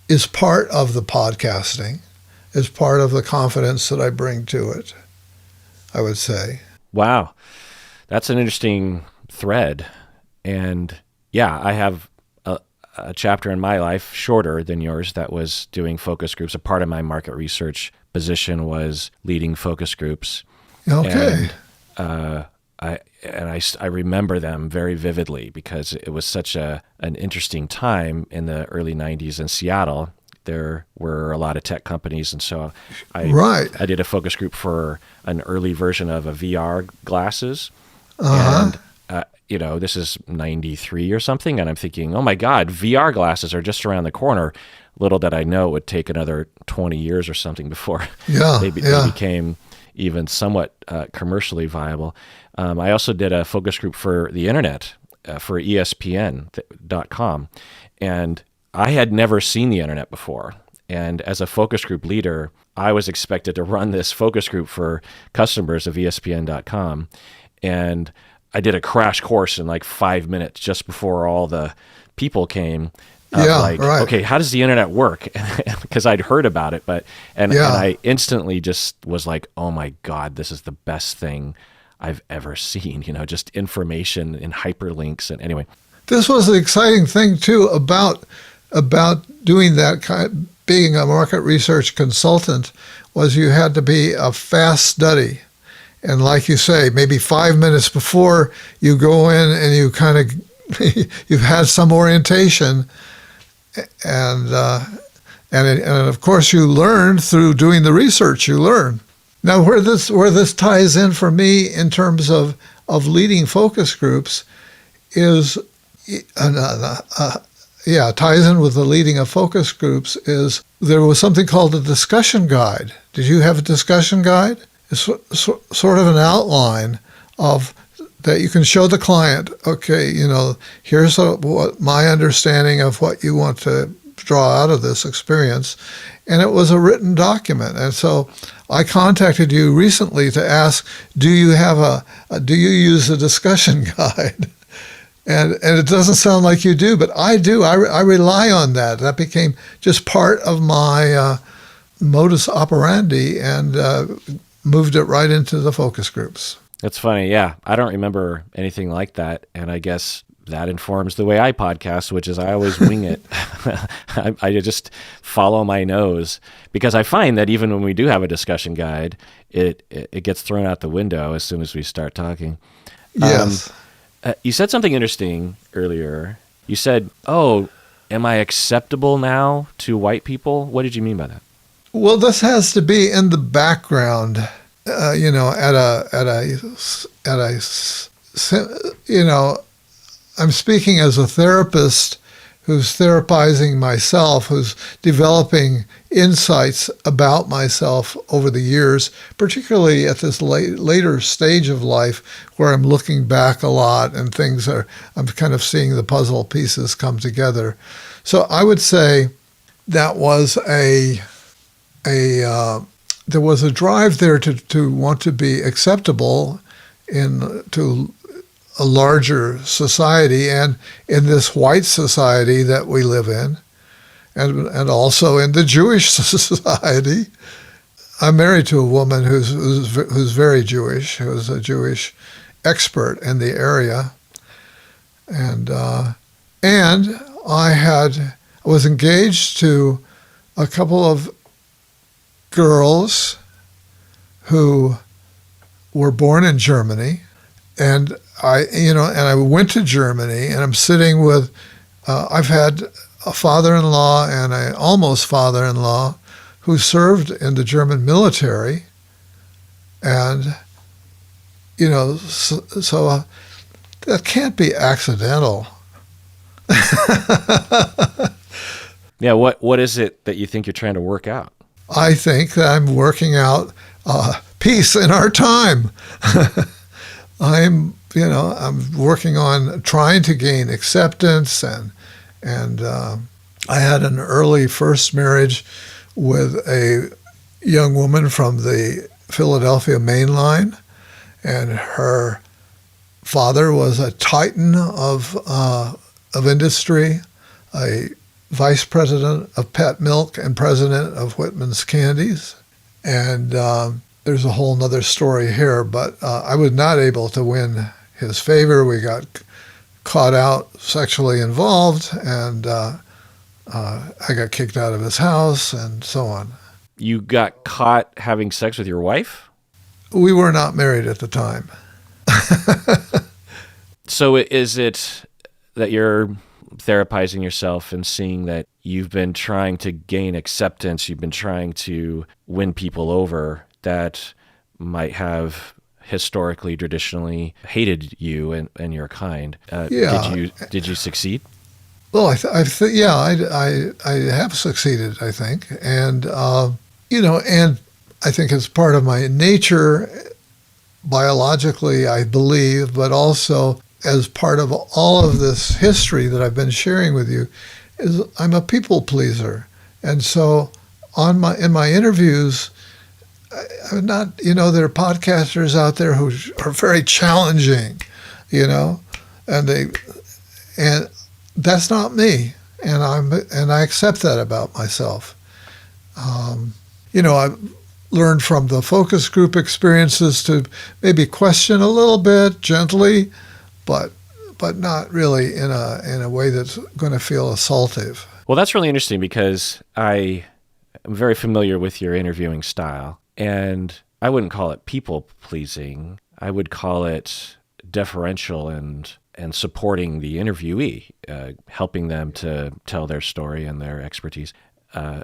is part of the podcasting, is part of the confidence that I bring to it, I would say.
Wow. That's an interesting thread. And yeah, I have a chapter in my life, shorter than yours, that was doing focus groups. A part of my market research position was leading focus groups.
Okay.
And I remember them very vividly because it was such an interesting time in the early 90s in Seattle. There were a lot of tech companies, and so I did a focus group for an early version of a VR glasses. And this is 93 or something, and I'm thinking, oh my God, VR glasses are just around the corner. Little did I know it would take another 20 years or something before they became even somewhat commercially viable. I also did a focus group for the internet, for ESPN.com, and I had never seen the internet before. And as a focus group leader, I was expected to run this focus group for customers of ESPN.com. And I did a crash course in like 5 minutes just before all the people came. Okay, how does the internet work? Because I'd heard about it, and I instantly just was like, oh my God, this is the best thing I've ever seen. Just information in hyperlinks. And anyway,
this was the exciting thing too about doing that kind. Being a market research consultant was you had to be a fast study. And like you say, maybe 5 minutes before you go in and you kind of, you've had some orientation, and of course you learn through doing the research. You learn. Now where this ties in for me in terms of leading focus groups is, ties in with the leading of focus groups is there was something called a discussion guide. Did you have a discussion guide? It's sort of an outline of that you can show the client, okay, here's what my understanding of what you want to draw out of this experience. And it was a written document. And so I contacted you recently to ask, do you use a discussion guide? And it doesn't sound like you do, but I do. I rely on that. That became just part of my modus operandi, and moved it right into the focus groups.
That's funny. Yeah. I don't remember anything like that. And I guess that informs the way I podcast, which is I always wing it. I just follow my nose, because I find that even when we do have a discussion guide, it gets thrown out the window as soon as we start talking.
Yes.
You said something interesting earlier. You said, oh, am I acceptable now to white people? What did you mean by that?
Well, this has to be in the background, I'm speaking as a therapist who's therapizing myself, who's developing insights about myself over the years, particularly at this later stage of life where I'm looking back a lot and I'm kind of seeing the puzzle pieces come together. So I would say that was there was a drive there to want to be acceptable to a larger society, and in this white society that we live in, and also in the Jewish society. I'm married to a woman who's very Jewish, who's a Jewish expert in the area, and I was engaged to a couple of girls who were born in Germany, and I went to Germany, and I'm sitting with, I've had a father-in-law and an almost father-in-law who served in the German military, and so that can't be accidental.
Yeah, what is it that you think you're trying to work out?
I think that I'm working out peace in our time. I'm working on trying to gain acceptance, and I had an early first marriage with a young woman from the Philadelphia Main Line, and her father was a titan of industry, a vice president of Pet Milk and president of Whitman's Candies. And there's a whole nother story here, but I was not able to win his favor. We got caught out sexually involved, and I got kicked out of his house, and so on.
You got caught having sex with your wife?
We were not married at the time.
So is it that you're therapizing yourself and seeing that you've been trying to gain acceptance, you've been trying to win people over that might have historically, traditionally hated you and your kind? Did you succeed?
Well, I have succeeded, I think. And, and I think it's part of my nature, biologically, I believe, but also as part of all of this history that I've been sharing with you, is I'm a people pleaser. And so in my interviews, I'm not, there are podcasters out there who are very challenging, and that's not me. And I accept that about myself. I've learned from the focus group experiences to maybe question a little bit gently, but not really in a way that's going to feel assaultive.
Well, that's really interesting because I am very familiar with your interviewing style, and I wouldn't call it people pleasing. I would call it deferential and supporting the interviewee, helping them to tell their story and their expertise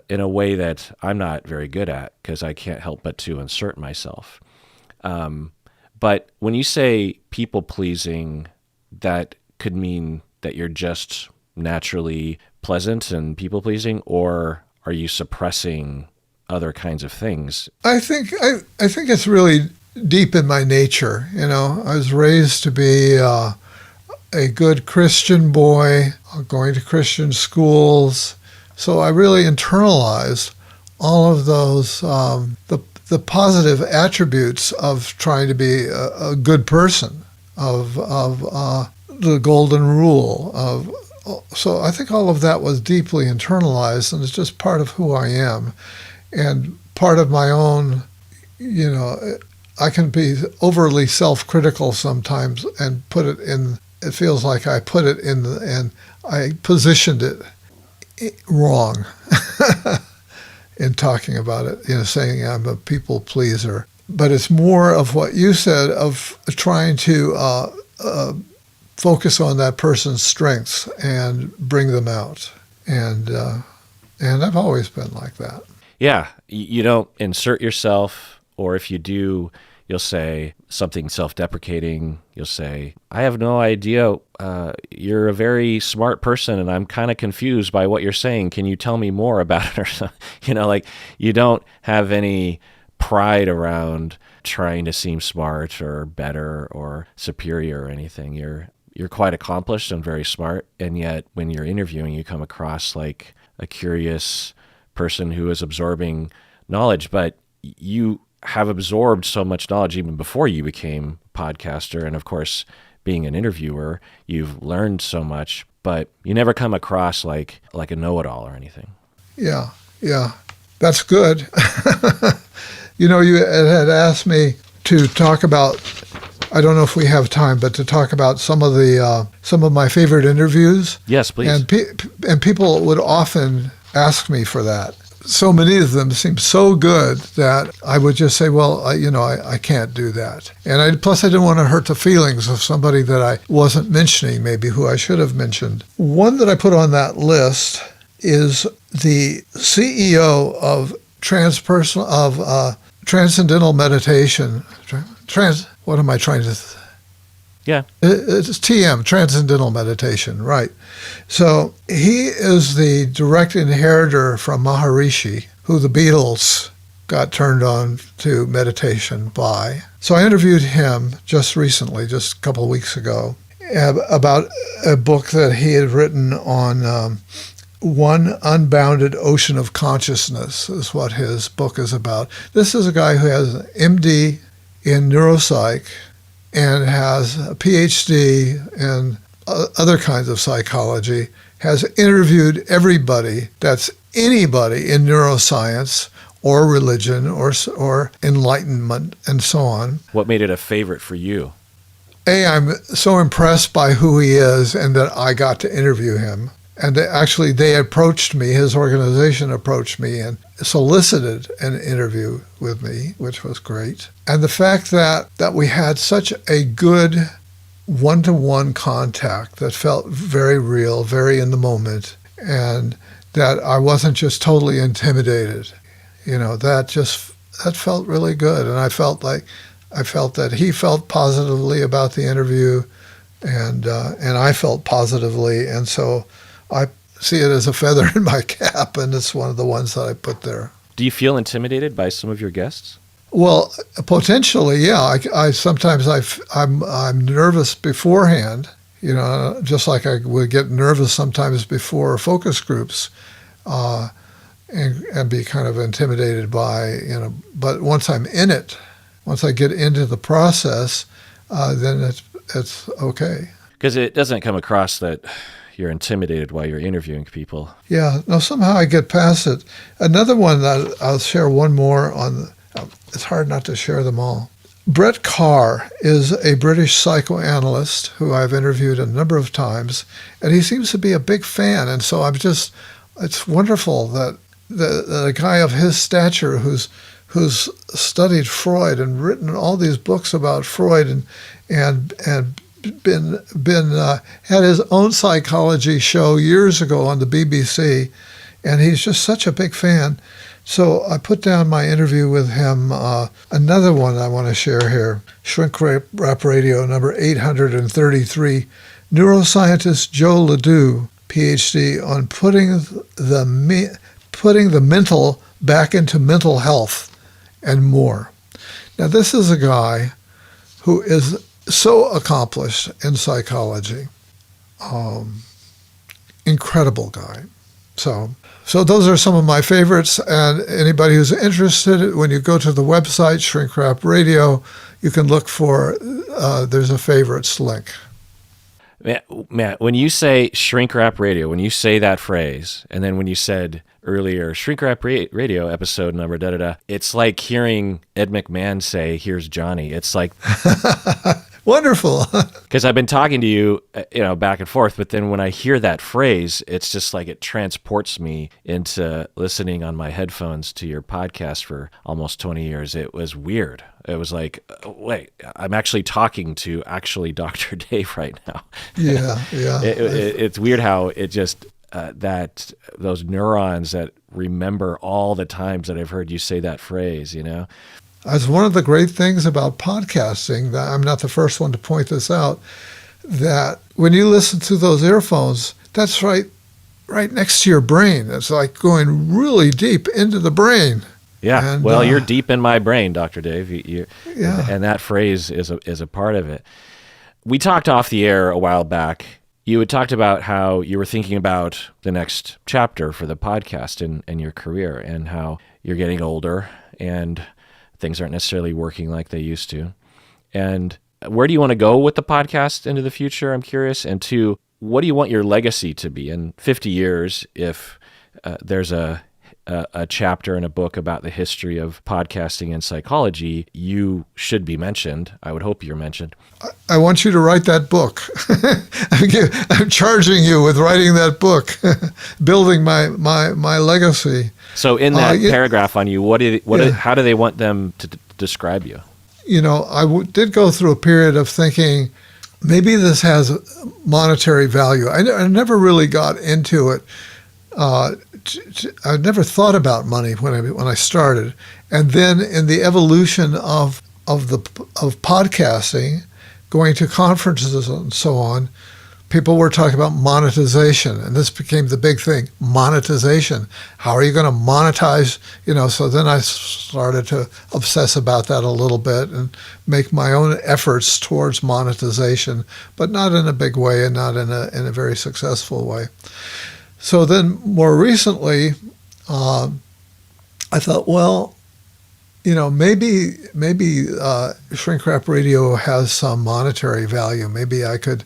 in a way that I'm not very good at because I can't help but to insert myself. But when you say people pleasing, that could mean that you're just naturally pleasant and people pleasing, or are you suppressing other kinds of things?
I think it's really deep in my nature. I was raised to be a good Christian boy, going to Christian schools. So I really internalized all of those, the positive attributes of trying to be a good person, of the golden rule. So I think all of that was deeply internalized, and it's just part of who I am. And part of my own, I can be overly self-critical sometimes and it feels like I put it and I positioned it wrong in talking about it, saying I'm a people pleaser. But it's more of what you said, of trying to focus on that person's strengths and bring them out. And I've always been like that.
Yeah, you don't insert yourself, or if you do, you'll say something self-deprecating. You'll say, I have no idea. You're a very smart person, and I'm kind of confused by what you're saying. Can you tell me more about it? Or something? You don't have any pride around trying to seem smart or better or superior or anything. You're quite accomplished and very smart, and yet when you're interviewing, you come across like a curious person who is absorbing knowledge. But you have absorbed so much knowledge even before you became a podcaster, and of course, being an interviewer, you've learned so much, but you never come across like a know-it-all or anything.
Yeah, that's good. You had asked me to talk about, I don't know if we have time, but to talk about some of my favorite interviews.
Yes, please.
And people would often ask me for that. So many of them seem so good that I would just say, well, I can't do that. And plus I didn't want to hurt the feelings of somebody that I wasn't mentioning, maybe who I should have mentioned. One that I put on that list is the CEO of Transcendental Meditation. What am I trying to...
Yeah.
It's TM, Transcendental Meditation, right. So he is the direct inheritor from Maharishi, who the Beatles got turned on to meditation by. So I interviewed him just recently, just a couple of weeks ago, about a book that he had written on One Unbounded Ocean of Consciousness is what his book is about. This is a guy who has an MD in neuropsych and has a PhD in other kinds of psychology, has interviewed everybody that's anybody in neuroscience or religion or enlightenment and so on.
What made it a favorite for you?
I'm so impressed by who he is and that I got to interview him. And they approached me, his organization approached me and solicited an interview with me, which was great. And the fact that we had such a good one-to-one contact that felt very real, very in the moment, and that I wasn't just totally intimidated. That felt really good. And I felt that he felt positively about the interview, and I felt positively. And so I see it as a feather in my cap, and it's one of the ones that I put there.
Do you feel intimidated by some of your guests?
Well, potentially, yeah. I sometimes I'm nervous beforehand, just like I would get nervous sometimes before focus groups, and be kind of intimidated by, But once I'm in it, once I get into the process, then it's okay.
Because it doesn't come across that you're intimidated while you're interviewing people.
Yeah, no, somehow I get past it. Another one that I'll share one more on. It's hard not to share them all. Brett Carr is a British psychoanalyst who I've interviewed a number of times, and he seems to be a big fan. And so it's wonderful that a guy of his stature who's studied Freud and written all these books about Freud and been had his own psychology show years ago on the BBC, and he's just such a big fan. So I put down my interview with him. Another one I want to share here, Shrink Rap Radio number 833, neuroscientist Joe Ledoux, PhD, on putting the mental back into mental health and more. Now, this is a guy who is so accomplished in psychology. Incredible guy. So those are some of my favorites, and anybody who's interested, when you go to the website, Shrink Rap Radio, you can look for, there's a favorites link.
Matt, when you say Shrink Rap Radio, when you say that phrase, and then when you said earlier, Shrink Rap Radio episode number, it's like hearing Ed McMahon say, "Here's Johnny." It's like...
Wonderful.
Because I've been talking to you, back and forth, but then when I hear that phrase, it's just like it transports me into listening on my headphones to your podcast for almost 20 years. It was weird. It was like, wait, I'm actually talking to Dr. Dave right now.
Yeah.
It's weird how it just, that those neurons that remember all the times that I've heard you say that phrase,
That's one of the great things about podcasting, that I'm not the first one to point this out, that when you listen to those earphones, that's right next to your brain. It's like going really deep into the brain.
Yeah,
and,
well, you're deep in my brain, Dr. Dave.
Yeah.
And that phrase is a part of it. We talked off the air a while back. You had talked about how you were thinking about the next chapter for the podcast in your career, and how you're getting older and things aren't necessarily working like they used to. And where do you want to go with the podcast into the future? I'm curious. And two, what do you want your legacy to be in 50 years if there's a chapter in a book about the history of podcasting and psychology? You should be mentioned. I would hope you're mentioned.
I want you to write that book. I'm charging you with writing that book, building my legacy.
So in that paragraph on you, how do they want them to describe you?
I did go through a period of thinking, maybe this has monetary value. I never really got into it. I never thought about money when I started. And then in the evolution of podcasting, going to conferences and so on, people were talking about monetization, and this became the big thing, monetization. How are you going to monetize? So then I started to obsess about that a little bit and make my own efforts towards monetization, but not in a big way and not in a very successful way. So then more recently, I thought, well, maybe Shrink Rap Radio has some monetary value. Maybe I could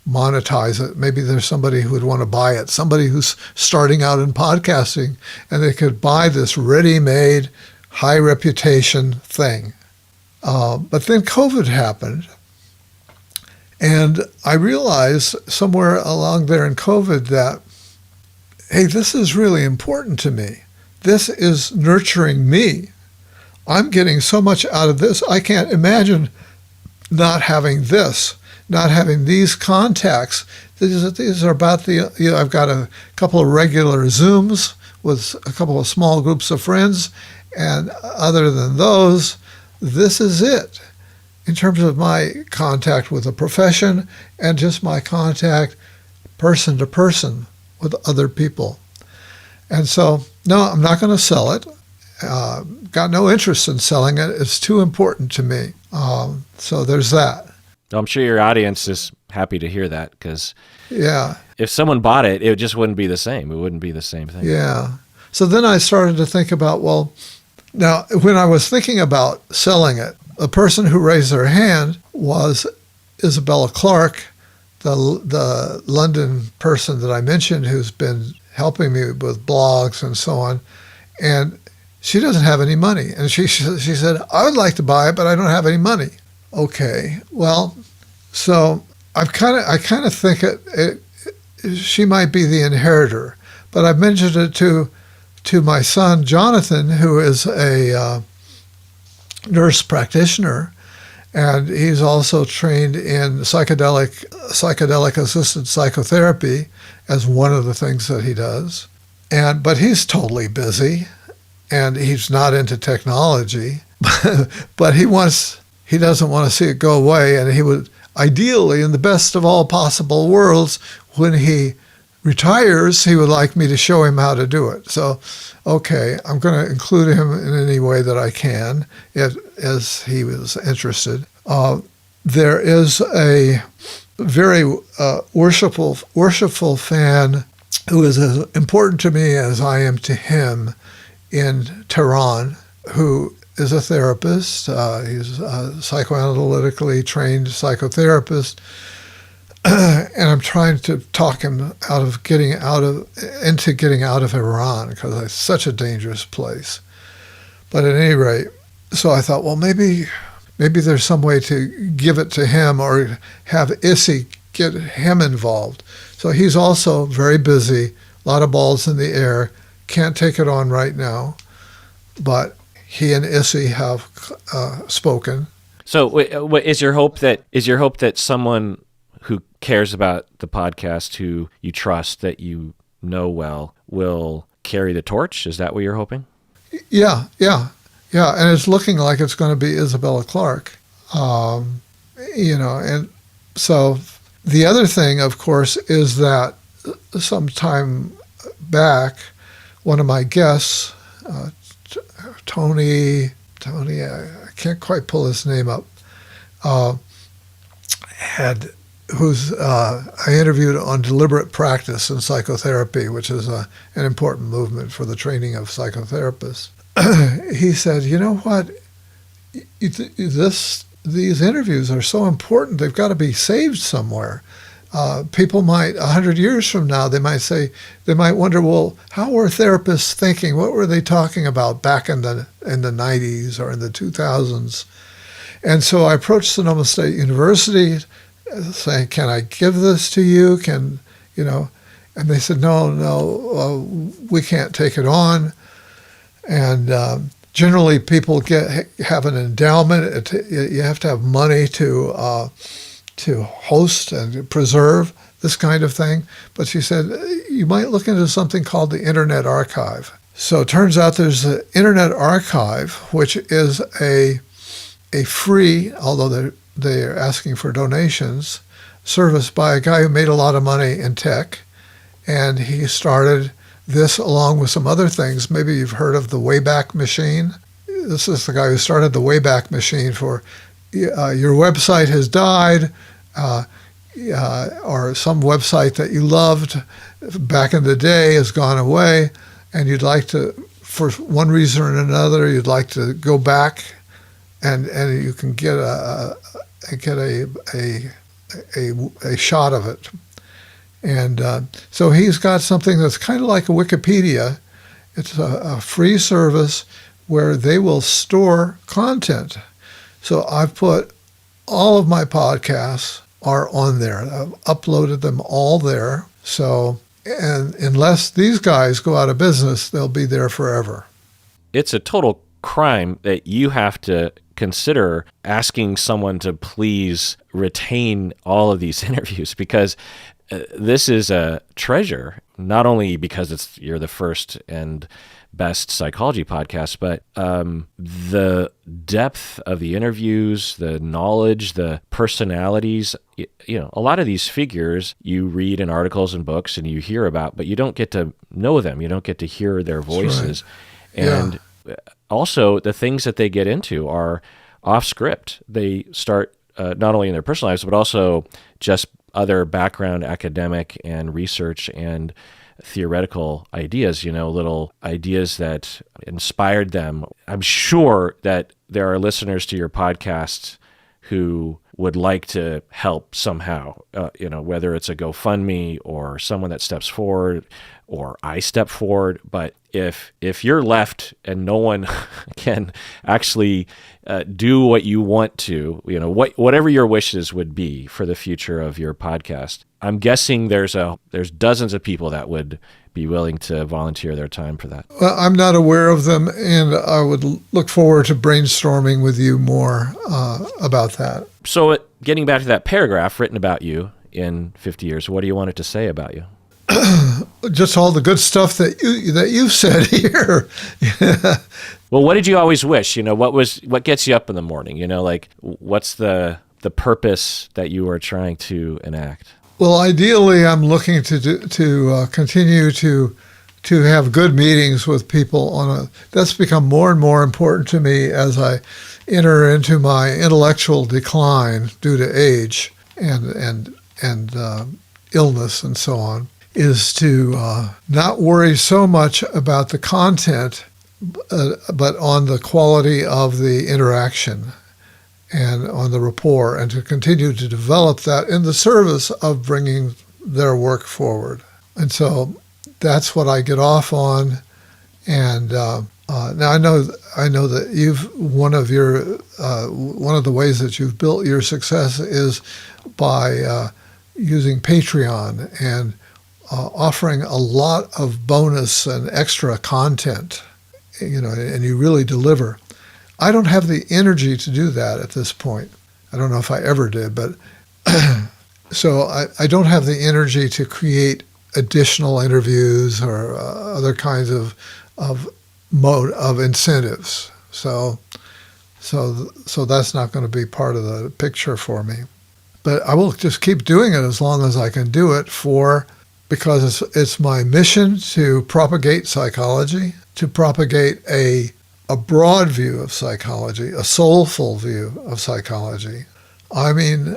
monetize it. Maybe there's somebody who would want to buy it, somebody who's starting out in podcasting, and they could buy this ready-made, high reputation thing. But then COVID happened, And I realized somewhere along there in COVID that, hey, this is really important to me. This is nurturing me. I'm getting so much out of this. I can't imagine not having this, not having these contacts. These are about I've got a couple of regular Zooms with a couple of small groups of friends. And other than those, this is it in terms of my contact with the profession and just my contact person to person with other people. And so, no, I'm not going to sell it. Got no interest in selling it. It's too important to me. So there's that.
I'm sure your audience is happy to hear that, because
yeah,
if someone bought it, it just wouldn't be the same. It wouldn't be the same thing.
Yeah. So then I started to think about, well, now when I was thinking about selling it, the person who raised their hand was Isabella Clarke, the London person that I mentioned who's been helping me with blogs and so on. And she doesn't have any money. And she said, I would like to buy it, but I don't have any money. Okay, well, so I kind of think she might be the inheritor. But I've mentioned it to my son, Jonathan, who is a nurse practitioner, and he's also trained in psychedelic assisted psychotherapy as one of the things that he does. But he's totally busy, and he's not into technology, but he doesn't want to see it go away, and he would ideally, in the best of all possible worlds, when he retires, he would like me to show him how to do it. So, okay, I'm going to include him in any way that I can, as he was interested. There is a very worshipful fan who is as important to me as I am to him in Tehran, who is a therapist. He's a psychoanalytically trained psychotherapist. And I'm trying to talk him into getting out of Iran, because it's such a dangerous place. But at any rate, so I thought, well, maybe there's some way to give it to him or have Issy get him involved. So he's also very busy, a lot of balls in the air, can't take it on right now, but he and Issy have spoken. So
what is your hope that someone who cares about the podcast, who you trust, that you know well, will carry the torch? Is that what you're hoping?
Yeah. And it's looking like it's going to be Isabella Clarke. And so the other thing, of course, is that some time back, one of my guests, Tony, I can't quite pull his name up, I interviewed on deliberate practice in psychotherapy, which is an important movement for the training of psychotherapists. He said, you know what, these interviews are so important, they've got to be saved somewhere. People might, 100 years from now, they might wonder, well, how were therapists thinking? What were they talking about back in the 90s or in the 2000s? And so I approached Sonoma State University saying, can I give this to you? And they said, no, we can't take it on. And generally people have an endowment. You have to have money to host and preserve this kind of thing. But she said, you might look into something called the Internet Archive. So it turns out there's the Internet Archive, which is a free, although they're asking for donations, service by a guy who made a lot of money in tech. And he started this along with some other things. Maybe you've heard of the Wayback Machine. This is the guy who started the Wayback Machine for your website has died, or some website that you loved back in the day has gone away, and you'd like to, for one reason or another, you'd like to go back, and you can get a shot of it. And so he's got something that's kind of like a Wikipedia. It's a free service where they will store content. So I've put all of my podcasts, are on there. I've uploaded them all there. So, and unless these guys go out of business, they'll be there forever.
It's a total crime that you have to consider asking someone to please retain all of these interviews, because this is a treasure, not only because you're the first and best psychology podcast, but the depth of the interviews, the knowledge, the personalities. A lot of these figures you read in articles and books and you hear about, but you don't get to know them. You don't get to hear their voices.
Right.
And also the things that they get into are off script. They start not only in their personal lives, but also just other background academic and research and theoretical ideas, little ideas that inspired them. I'm sure that there are listeners to your podcast who would like to help somehow, whether it's a GoFundMe or someone that steps forward or I step forward. But if you're left and no one can actually do what you want to, whatever your wishes would be for the future of your podcast, I'm guessing there's dozens of people that would be willing to volunteer their time for that.
Well, I'm not aware of them, and I would look forward to brainstorming with you more about that.
So getting back to that paragraph written about you in 50 years, what do you want it to say about you?
Just all the good stuff that you've said here.
Well, what did you always wish? What gets you up in the morning? What's the purpose that you are trying to enact?
Well, ideally, I'm looking to continue to have good meetings with people. That's become more and more important to me as I enter into my intellectual decline due to age and illness and so on. Is to not worry so much about the content, but on the quality of the interaction and on the rapport, and to continue to develop that in the service of bringing their work forward. And so that's what I get off on. And now I know that one of the ways that you've built your success is by using Patreon and offering a lot of bonus and extra content, and you really deliver. I don't have the energy to do that at this point. I don't know if I ever did, but so I don't have the energy to create additional interviews or other kinds of incentives. So that's not going to be part of the picture for me. But I will just keep doing it as long as I can do it because it's my mission to propagate psychology, to propagate a broad view of psychology, a soulful view of psychology. I mean,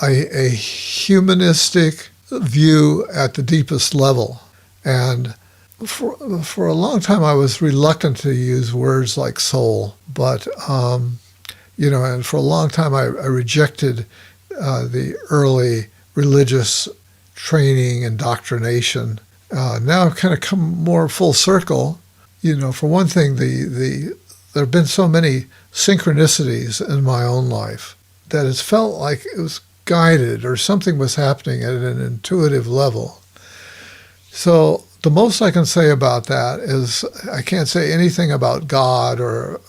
a humanistic view at the deepest level. And for a long time, I was reluctant to use words like soul, but, and for a long time, I rejected the early religious training, indoctrination. Now I've kind of come more full circle. For one thing, there have been so many synchronicities in my own life that it's felt like it was guided or something was happening at an intuitive level. So the most I can say about that is I can't say anything about God or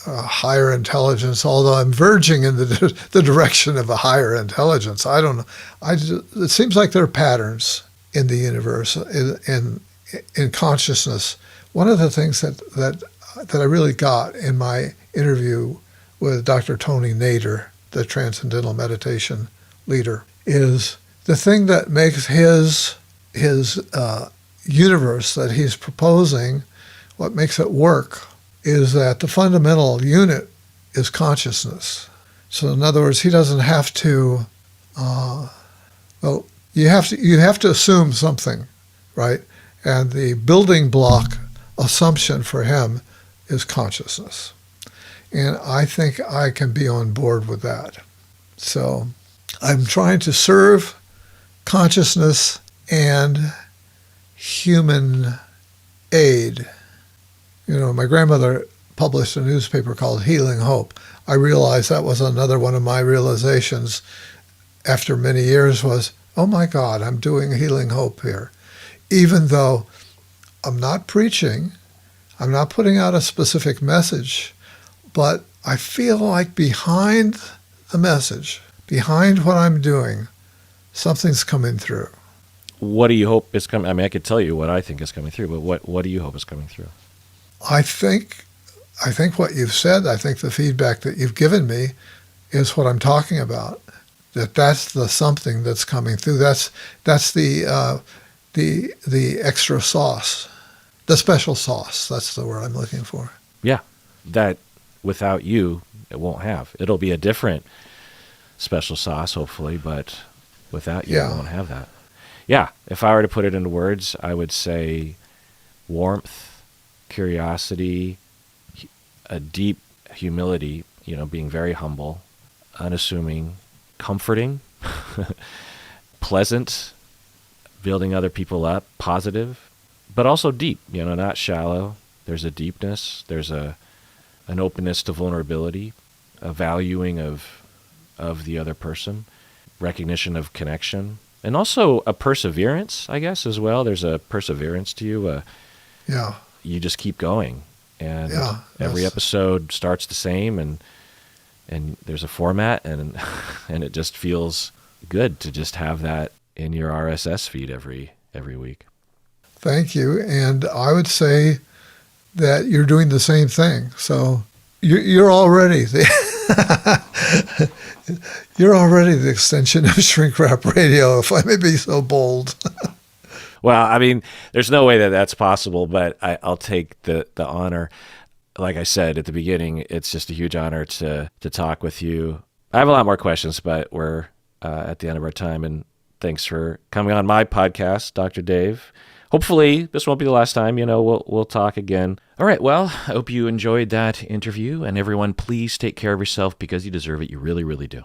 higher intelligence, although I'm verging in the direction of a higher intelligence. I don't know. It seems like there are patterns in the universe, in consciousness. One of the things that I really got in my interview with Dr. Tony Nader, the Transcendental Meditation leader, is the thing that makes his universe that he's proposing, what makes it work, is that the fundamental unit is consciousness. So in other words, he doesn't have to, you have to assume something, right? And the building block assumption for him is consciousness. And I think I can be on board with that. So I'm trying to serve consciousness and human aid. My grandmother published a newspaper called Healing Hope. I realized that was another one of my realizations after many years was, oh my God, I'm doing Healing Hope here. Even though I'm not preaching, I'm not putting out a specific message, but I feel like behind the message, behind what I'm doing, something's coming through.
What do you hope is coming? I mean, I could tell you what I think is coming through, but what do you hope is coming through?
I think what you've said, I think the feedback that you've given me is what I'm talking about. That's the something that's coming through. That's the extra sauce, the special sauce. That's the word I'm looking for.
Yeah, that without you, it won't have. It'll be a different special sauce, hopefully, but without you, it won't have that. Yeah, if I were to put it into words, I would say warmth, curiosity, a deep humility, being very humble, unassuming, comforting, pleasant, building other people up, positive, but also deep, not shallow. There's a deepness, there's an openness to vulnerability, a valuing of the other person, recognition of connection, and also a perseverance, I guess, as well. There's a perseverance to you. You just keep going. And every episode starts the same, and there's a format, and and it just feels good to just have that in your RSS feed every week.
Thank you. And I would say that you're doing the same thing. So you're already you're already the extension of Shrink Wrap Radio, if I may be so bold.
Well, I mean, there's no way that that's possible, but I'll take the honor. Like I said at the beginning, it's just a huge honor to talk with you. I have a lot more questions, but we're at the end of our time, and thanks for coming on my podcast, Dr. Dave. Hopefully, this won't be the last time. We'll talk again. All right, well, I hope you enjoyed that interview, and everyone, please take care of yourself because you deserve it. You really, really do.